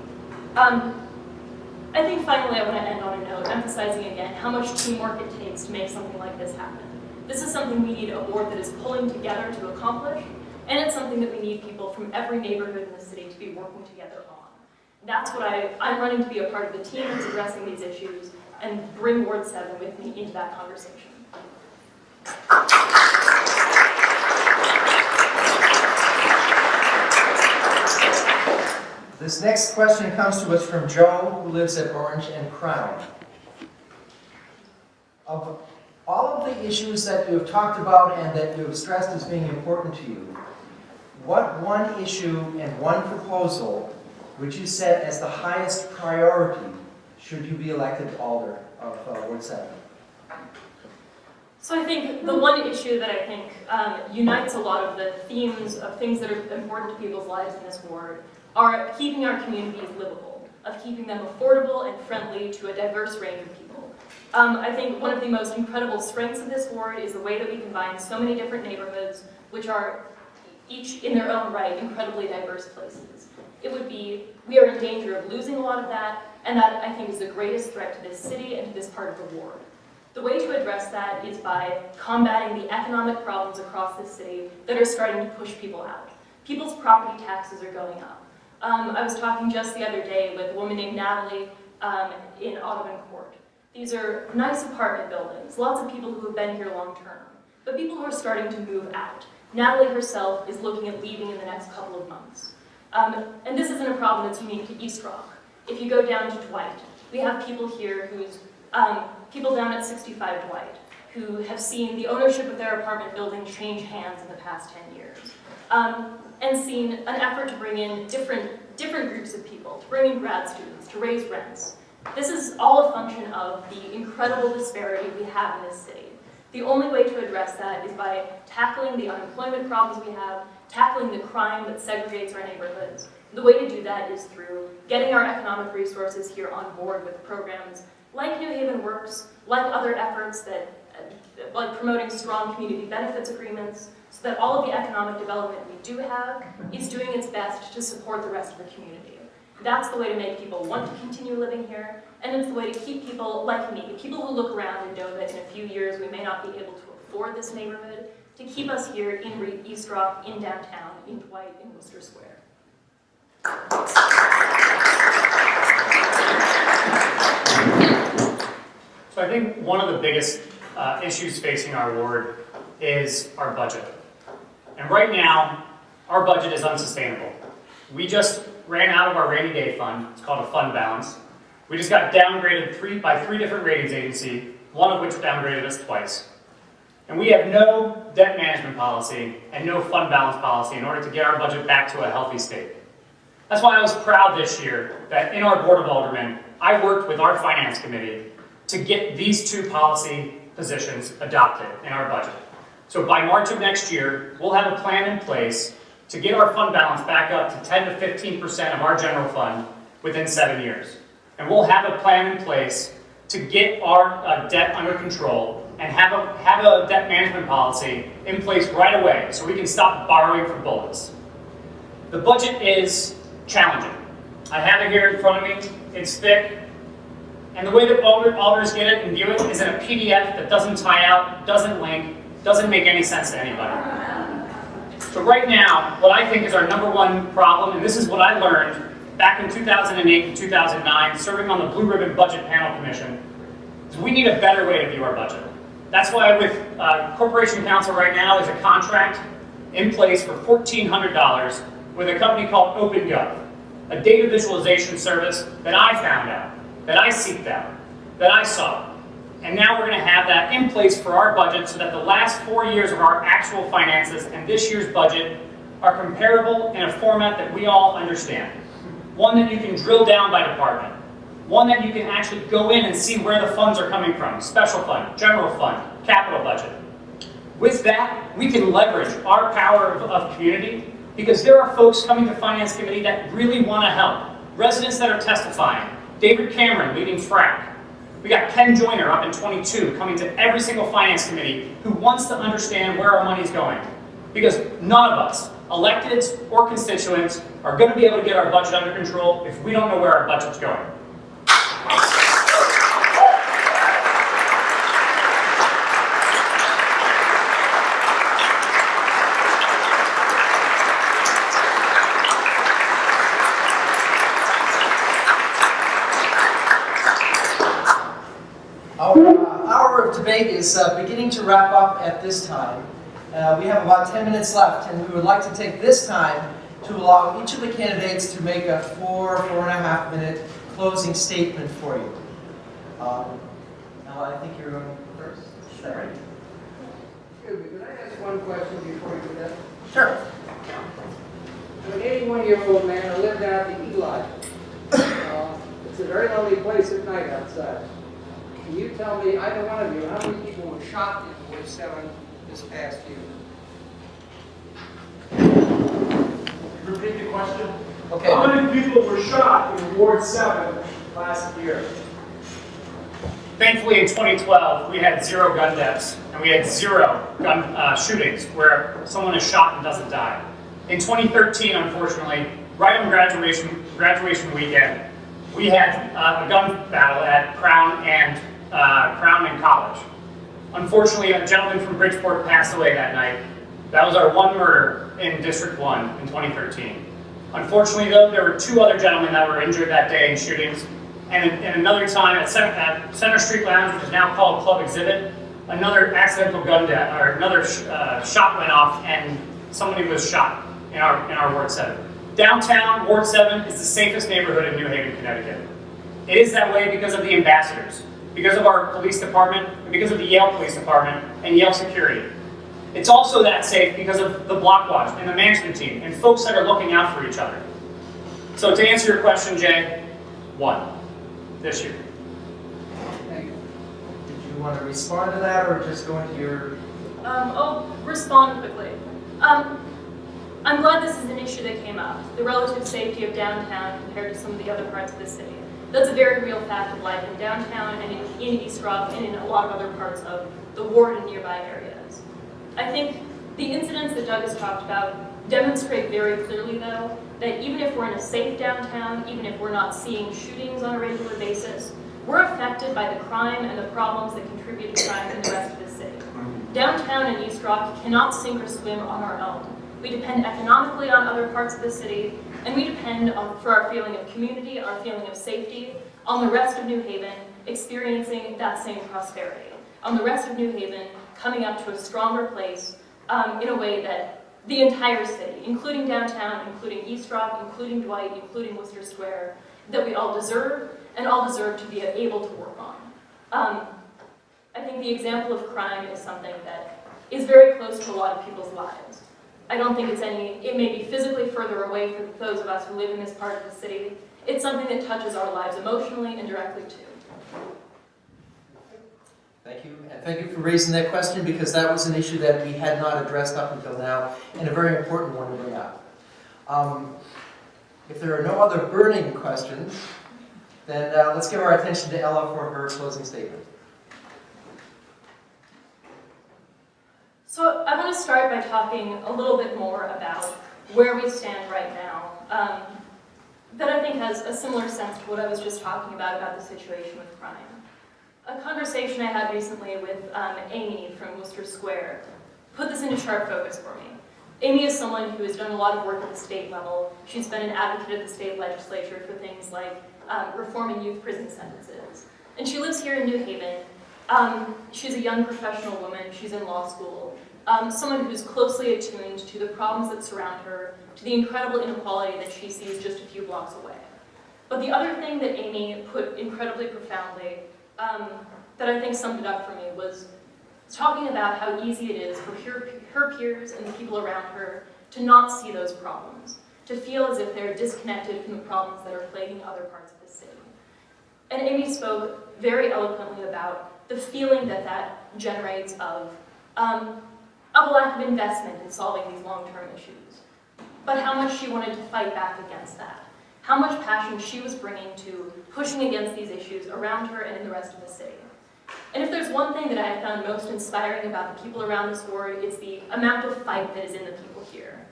I think finally I want to end on a note emphasizing again how much teamwork it takes to make something like this happen. This is something we need a board that is pulling together to accomplish, and it's something that we need people from every neighborhood in the city to be working together on. That's what I'm running to be a part of the team that's addressing these issues and bring Ward 7 with me into that conversation. This next question comes to us from Joe, who lives at Orange and Crown. Of all of the issues that you have talked about and that you have stressed as being important to you, what one issue and one proposal would you set as the highest priority should you be elected Alder of Ward 7? So I think the one issue that I think unites a lot of the themes of things that are important to people's lives in this ward are keeping our communities livable, of keeping them affordable and friendly to a diverse range of people. I think one of the most incredible strengths of this ward is the way that we combine so many different neighborhoods, which are each in their own right incredibly diverse places. We are in danger of losing a lot of that, and that I think is the greatest threat to this city and to this part of the ward. The way to address that is by combating the economic problems across the city that are starting to push people out. People's property taxes are going up. I was talking just the other day with a woman named Natalie in Audubon Court. These are nice apartment buildings, lots of people who have been here long term, but people who are starting to move out. Natalie herself is looking at leaving in the next couple of months. And this isn't a problem that's unique to East Rock. If you go down to Dwight, we have people here people down at 65 Dwight, who have seen the ownership of their apartment building change hands in the past 10 years. And seen an effort to bring in different groups of people, to bring in grad students, to raise rents. This is all a function of the incredible disparity we have in this city. The only way to address that is by tackling the unemployment problems we have, tackling the crime that segregates our neighborhoods. The way to do that is through getting our economic resources here on board with programs like New Haven Works, like other efforts like promoting strong community benefits agreements, so that all of the economic development we do have is doing its best to support the rest of the community. That's the way to make people want to continue living here, and it's the way to keep people like me, people who look around and know that in a few years we may not be able to afford this neighborhood, to keep us here in East Rock, in downtown, in Dwight, in Worcester Square. So I think one of the biggest issues facing our ward is our budget. And right now, our budget is unsustainable. We just ran out of our rainy day fund. It's called a fund balance. We just got downgraded by three different ratings agencies, one of which downgraded us twice. And we have no debt management policy and no fund balance policy in order to get our budget back to a healthy state. That's why I was proud this year that in our Board of Aldermen, I worked with our Finance Committee to get these two policy positions adopted in our budget. So by March of next year, we'll have a plan in place to get our fund balance back up to 10 to 15% of our general fund within 7 years. And we'll have a plan in place to get our debt under control and have a debt management policy in place right away so we can stop borrowing for bullets. The budget is challenging. I have it here in front of me. It's thick. And the way that alders get it and view it is in a PDF that doesn't tie out, doesn't link, doesn't make any sense to anybody. So right now, what I think is our number one problem, and this is what I learned back in 2008 and 2009, serving on the Blue Ribbon Budget Panel Commission, is we need a better way to view our budget. That's why with Corporation Counsel right now, there's a contract in place for $1,400 with a company called OpenGov, a data visualization service that I found out, that I seeked out, that I saw. And now we're going to have that in place for our budget so that the last 4 years of our actual finances and this year's budget are comparable in a format that we all understand. One that you can drill down by department. One that you can actually go in and see where the funds are coming from. Special fund, general fund, capital budget. With that, we can leverage our power of community because there are folks coming to Finance Committee that really want to help. Residents that are testifying. David Cameron leading FRAC. We got Ken Joyner up in 22 coming to every single Finance Committee who wants to understand where our money's going. Because none of us, electeds or constituents, are going to be able to get our budget under control if we don't know where our budget's going. Our hour of debate is beginning to wrap up at this time. We have about 10 minutes left, and we would like to take this time to allow each of the candidates to make a 4.5 minute closing statement for you. Ella, I think you're going first. Is that right? Excuse me, can I ask one question before you do that? Sure. I'm an 81-year-old man who lived out at the E-Lot. It's a very lonely place at night outside. Can you tell me, either one of you, how many people were shot in Ward 7 this past year? Repeat the question. Okay. How many people were shot in Ward 7 last year? Thankfully, in 2012, we had 0 gun deaths, and we had 0 gun shootings where someone is shot and doesn't die. In 2013, unfortunately, right on graduation weekend, we had a gun battle at Crown and College. Unfortunately, a gentleman from Bridgeport passed away that night. That was our one murder in District 1 in 2013. Unfortunately, though, there were 2 other gentlemen that were injured that day in shootings. And another time at Center Street Lounge, which is now called Club Exhibit, another accidental gun death, or another shot went off, and somebody was shot in our Ward 7. Downtown Ward 7 is the safest neighborhood in New Haven, Connecticut. It is that way because of the ambassadors, because of our police department, and because of the Yale Police Department and Yale Security. It's also that safe because of the block watch and the management team and folks that are looking out for each other. So to answer your question, Jay, 1 this year. Thank you. Did you want to respond to that, or just go into your... I'll respond quickly. I'm glad this is an issue that came up, the relative safety of downtown compared to some of the other parts of the city. That's a very real fact of life in downtown and in East Rock and in a lot of other parts of the ward and nearby areas. I think the incidents that Doug has talked about demonstrate very clearly, though, that even if we're in a safe downtown, even if we're not seeing shootings on a regular basis, we're affected by the crime and the problems that contribute to crime in the rest of the city. Downtown and East Rock cannot sink or swim on our own. We depend economically on other parts of the city, and we depend for our feeling of community, our feeling of safety, on the rest of New Haven experiencing that same prosperity, on the rest of New Haven coming up to a stronger place in a way that the entire city, including downtown, including East Rock, including Dwight, including Worcester Square, that we all deserve, and all deserve to be able to work on. I think the example of crime is something that is very close to a lot of people's lives. I don't think it may be physically further away for those of us who live in this part of the city. It's something that touches our lives emotionally and directly too. Thank you, and thank you for raising that question, because that was an issue that we had not addressed up until now, and a very important one to bring up. If there are no other burning questions, then let's give our attention to Ella for her closing statement. So I want to start by talking a little bit more about where we stand right now, that I think has a similar sense to what I was just talking about the situation with crime. A conversation I had recently with Amy from Worcester Square put this into sharp focus for me. Amy is someone who has done a lot of work at the state level. She's been an advocate at the state legislature for things like reforming youth prison sentences. And she lives here in New Haven. She's a young professional woman. She's in law school. Someone who's closely attuned to the problems that surround her, to the incredible inequality that she sees just a few blocks away. But the other thing that Amy put incredibly profoundly, that I think summed it up for me, was talking about how easy it is for her peers and the people around her to not see those problems, to feel as if they're disconnected from the problems that are plaguing other parts of the city. And Amy spoke very eloquently about the feeling that that generates of a lack of investment in solving these long-term issues, but how much she wanted to fight back against that, how much passion she was bringing to pushing against these issues around her and in the rest of the city. And if there's one thing that I have found most inspiring about the people around this ward, it's the amount of fight that is in the people here.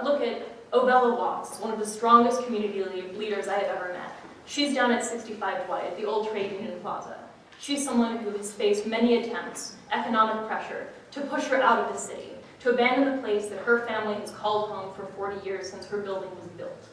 Look at Ovella Watts, one of the strongest community leaders I have ever met. She's down at 65 Dwight, the old trade union plaza. She's someone who has faced many attempts, economic pressure, to push her out of the city, to abandon the place that her family has called home for 40 years since her building was built.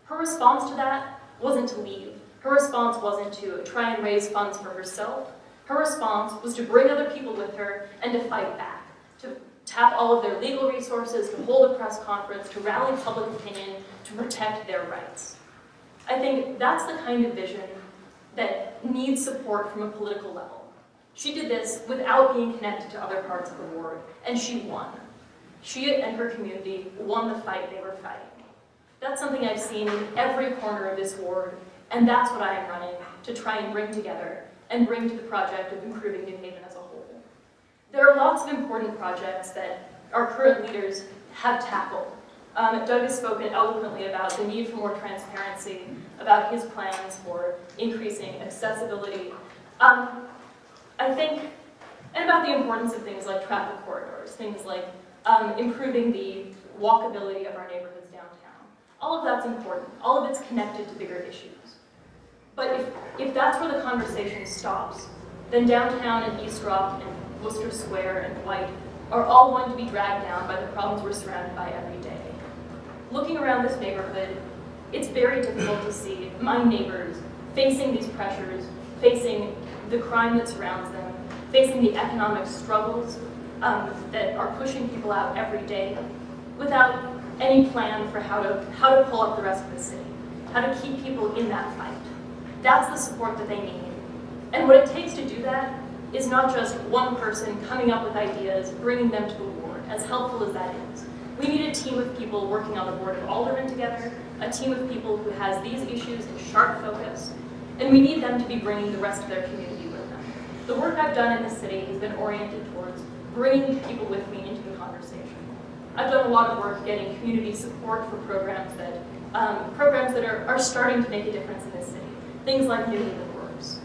Her response to that wasn't to leave. Her response wasn't to try and raise funds for herself. Her response was to bring other people with her and to fight back, to tap all of their legal resources, to hold a press conference, to rally public opinion, to protect their rights. I think that's the kind of vision that needs support from a political level. She did this without being connected to other parts of the ward, and she won. She and her community won the fight they were fighting. That's something I've seen in every corner of this ward, and that's what I am running to try and bring together and bring to the project of improving New Haven as a whole. There are lots of important projects that our current leaders have tackled. Doug has spoken eloquently about the need for more transparency, about his plans for increasing accessibility. I think, and about the importance of things like traffic corridors, things like improving the walkability of our neighborhoods downtown. All of that's important. All of it's connected to bigger issues. But if that's where the conversation stops, then downtown and East Rock and Worcester Square and White are all going to be dragged down by the problems we're surrounded by every day. Looking around this neighborhood, it's very difficult to see my neighbors facing these pressures, facing the crime that surrounds them, facing the economic struggles that are pushing people out every day, without any plan for how to pull up the rest of the city, how to keep people in that fight. That's the support that they need. And what it takes to do that is not just one person coming up with ideas, bringing them to the board, as helpful as that is. We need a team of people working on the board of aldermen together, a team of people who has these issues in sharp focus, and we need them to be bringing the rest of their community with them. The work I've done in the city has been oriented towards bringing people with me into the conversation. I've done a lot of work getting community support for programs that are starting to make a difference in this city. Things like New Haven Works.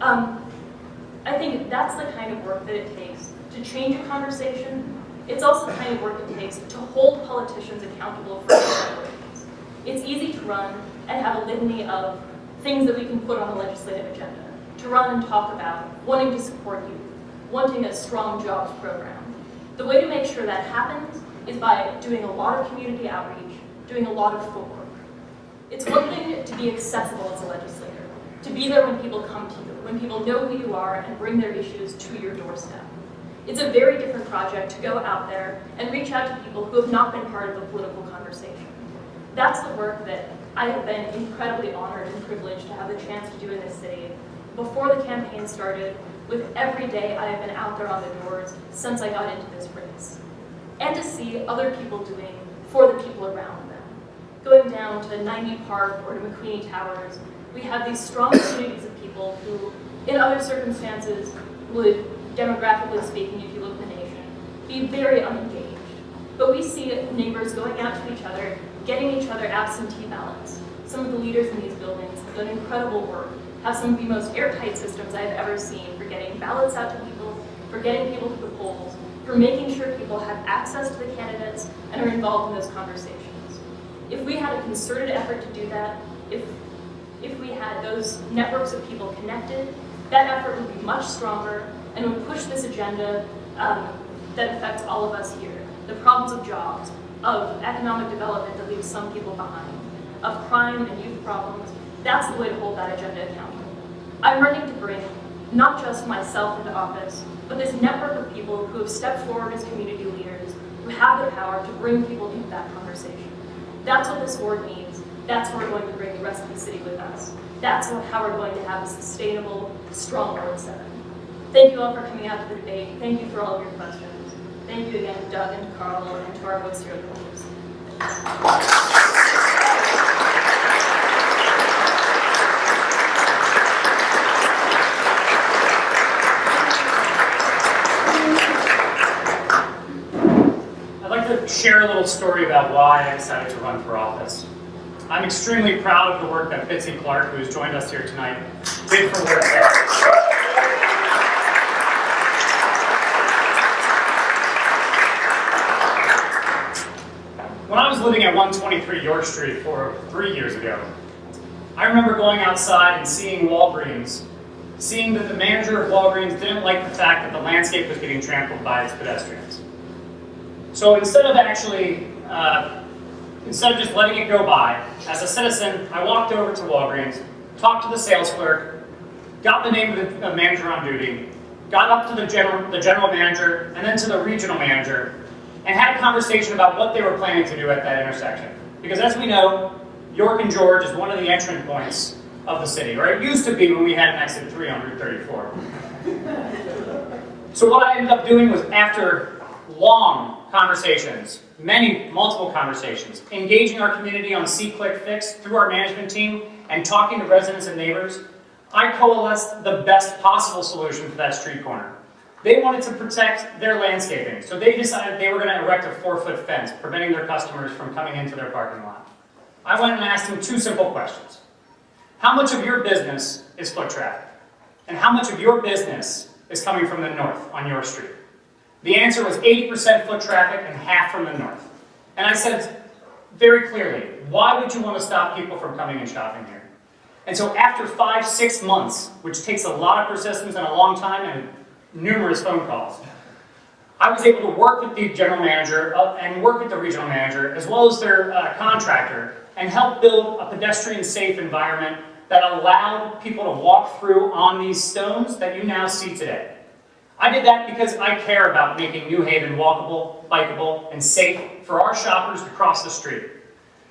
I think that's the kind of work that it takes to change a conversation. It's also the kind of work it takes to hold politicians accountable for their priorities. It's easy to run and have a litany of things that we can put on the legislative agenda, to run and talk about wanting to support youth, wanting a strong jobs program. The way to make sure that happens is by doing a lot of community outreach, doing a lot of footwork. It's one thing to be accessible as a legislator, to be there when people come to you, when people know who you are and bring their issues to your doorstep. It's a very different project to go out there and reach out to people who have not been part of the political conversation. That's the work that I have been incredibly honored and privileged to have the chance to do in this city. Before the campaign started, with every day I have been out there on the doors since I got into this race. And to see other people doing for the people around them. Going down to 90 Park or to McQueenie Towers, we have these strong communities of people who, in other circumstances, would, demographically speaking, if you look at the nation, be very unengaged. But we see neighbors going out to each other, getting each other absentee ballots. Some of the leaders in these buildings have done incredible work, have some of the most airtight systems I've ever seen for getting ballots out to people, for getting people to the polls, for making sure people have access to the candidates and are involved in those conversations. If we had a concerted effort to do that, if we had those networks of people connected, that effort would be much stronger and would push this agenda that affects all of us here. the problems of jobs, of economic development that leaves some people behind, of crime and youth problems, that's the way to hold that agenda accountable. I'm running to bring not just myself into office, but this network of people who have stepped forward as community leaders, who have the power to bring people into that conversation. That's what this board needs. That's how we're going to bring the rest of the city with us. That's how we're going to have a sustainable, strong Ward 7. Thank you all for coming out to the debate. Thank you for all of your questions. Thank you again to Doug and to Carl and to our host here at the Homes. I'd like to share a little story about why I decided to run for office. I'm extremely proud of the work that Fitzy Clark, who has joined us here tonight, did for Ward 7. When I was living at 123 York Street 3 years ago, I remember going outside and seeing Walgreens, seeing that the manager of Walgreens didn't like the fact that the landscape was getting trampled by its pedestrians. So instead of just letting it go by, as a citizen, I walked over to Walgreens, talked to the sales clerk, got the name of the manager on duty, got up to the general manager, and then to the regional manager, and had a conversation about what they were planning to do at that intersection. Because as we know, York and George is one of the entrance points of the city, or it used to be when we had an exit 334. So what I ended up doing was, after long conversations, multiple conversations, engaging our community on See-Click Fix through our management team, and talking to residents and neighbors, I coalesced the best possible solution for that street corner. They wanted to protect their landscaping, so they decided they were going to erect a 4-foot fence, preventing their customers from coming into their parking lot. I went and asked them two simple questions. How much of your business is foot traffic? And how much of your business is coming from the north on your street? The answer was 80% foot traffic and half from the north. And I said very clearly, why would you want to stop people from coming and shopping here? And so after 5-6 months, which takes a lot of persistence and a long time and numerous phone calls, I was able to work with the general manager and work with the regional manager, as well as their contractor, and help build a pedestrian-safe environment that allowed people to walk through on these stones that you now see today. I did that because I care about making New Haven walkable, bikeable, and safe for our shoppers to cross the street.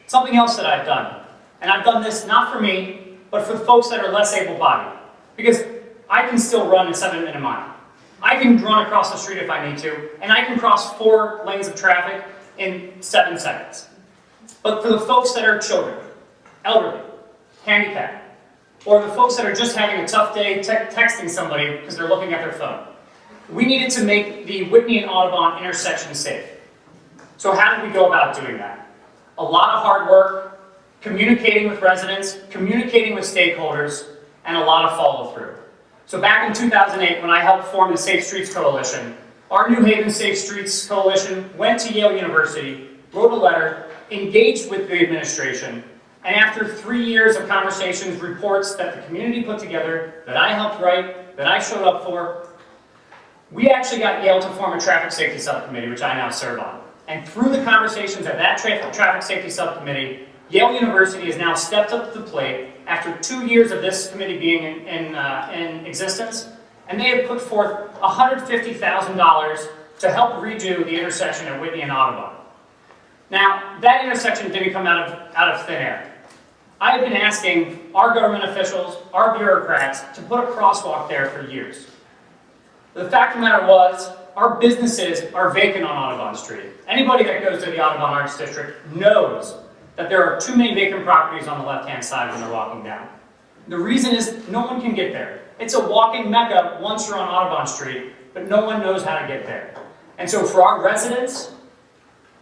Something else that I've done, and I've done this not for me, but for the folks that are less able-bodied, because I can still run a 7-minute mile. I can run across the street if I need to, and I can cross 4 lanes of traffic in 7 seconds. But for the folks that are children, elderly, handicapped, or the folks that are just having a tough day texting somebody because they're looking at their phone, we needed to make the Whitney and Audubon intersection safe. So how did we go about doing that? A lot of hard work, communicating with residents, communicating with stakeholders, and a lot of follow-through. So back in 2008, when I helped form the Safe Streets Coalition, our New Haven Safe Streets Coalition went to Yale University, wrote a letter, engaged with the administration, and after 3 years of conversations, reports that the community put together, that I helped write, that I showed up for, we actually got Yale to form a traffic safety subcommittee, which I now serve on. And through the conversations at that traffic safety subcommittee, Yale University has now stepped up to the plate after 2 years of this committee being in existence, and they have put forth $150,000 to help redo the intersection at Whitney and Audubon. Now, that intersection didn't come out of thin air. I have been asking our government officials, our bureaucrats, to put a crosswalk there for years. The fact of the matter was, our businesses are vacant on Audubon Street. Anybody that goes to the Audubon Arts District knows that there are too many vacant properties on the left-hand side when they're walking down. The reason is no one can get there. It's a walking mecca once you're on Audubon Street, but no one knows how to get there. And so for our residents,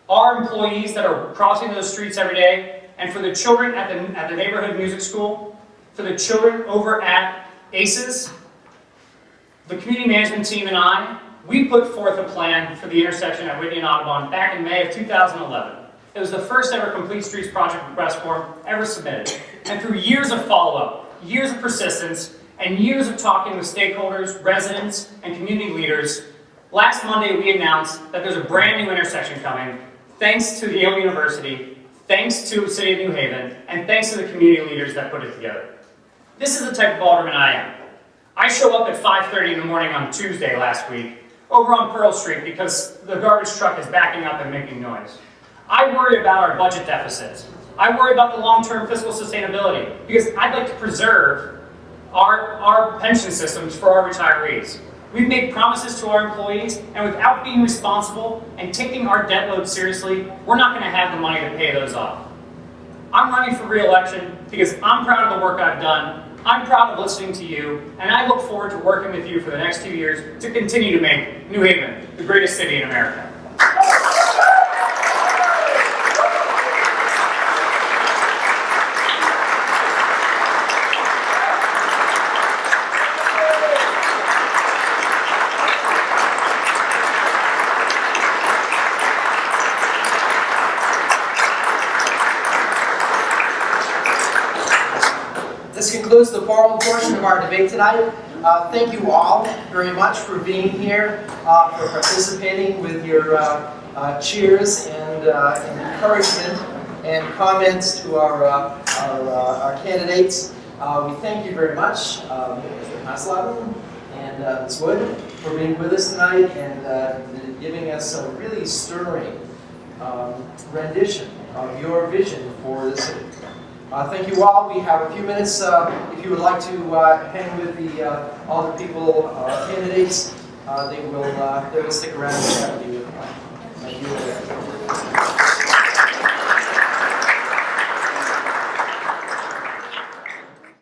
our employees that are crossing those streets every day, and for the children at the neighborhood music school, for the children over at ACES, the community management team and I, we put forth a plan for the intersection at Whitney and Audubon back in May of 2011. It was the first ever Complete Streets Project request form ever submitted. And through years of follow-up, years of persistence, and years of talking with stakeholders, residents, and community leaders, Last Monday, we announced that there's a brand new intersection coming, thanks to Yale University, thanks to the City of New Haven, and thanks to the community leaders that put it together. This is the type of alderman I am. I show up at 5:30 in the morning on Tuesday last week, over on Pearl Street, because the garbage truck is backing up and making noise. I worry about our budget deficits. I worry about the long-term fiscal sustainability, because I'd like to preserve our pension systems for our retirees. We've made promises to our employees, and without being responsible and taking our debt load seriously, we're not going to have the money to pay those off. I'm running for re-election because I'm proud of the work I've done, I'm proud of listening to you, and I look forward to working with you for the next 2 years to continue to make New Haven the greatest city in America. This concludes the formal portion of our debate tonight. Thank you all very much for being here, for participating with your cheers and encouragement and comments to our candidates. We thank you very much, Mr. Hausladen and Ms. Wood, for being with us tonight and giving us a really stirring rendition of your vision for the city. Thank you all. We have a few minutes if you would like to hang with all the people, candidates. They will stick around and chat with you. Thank you.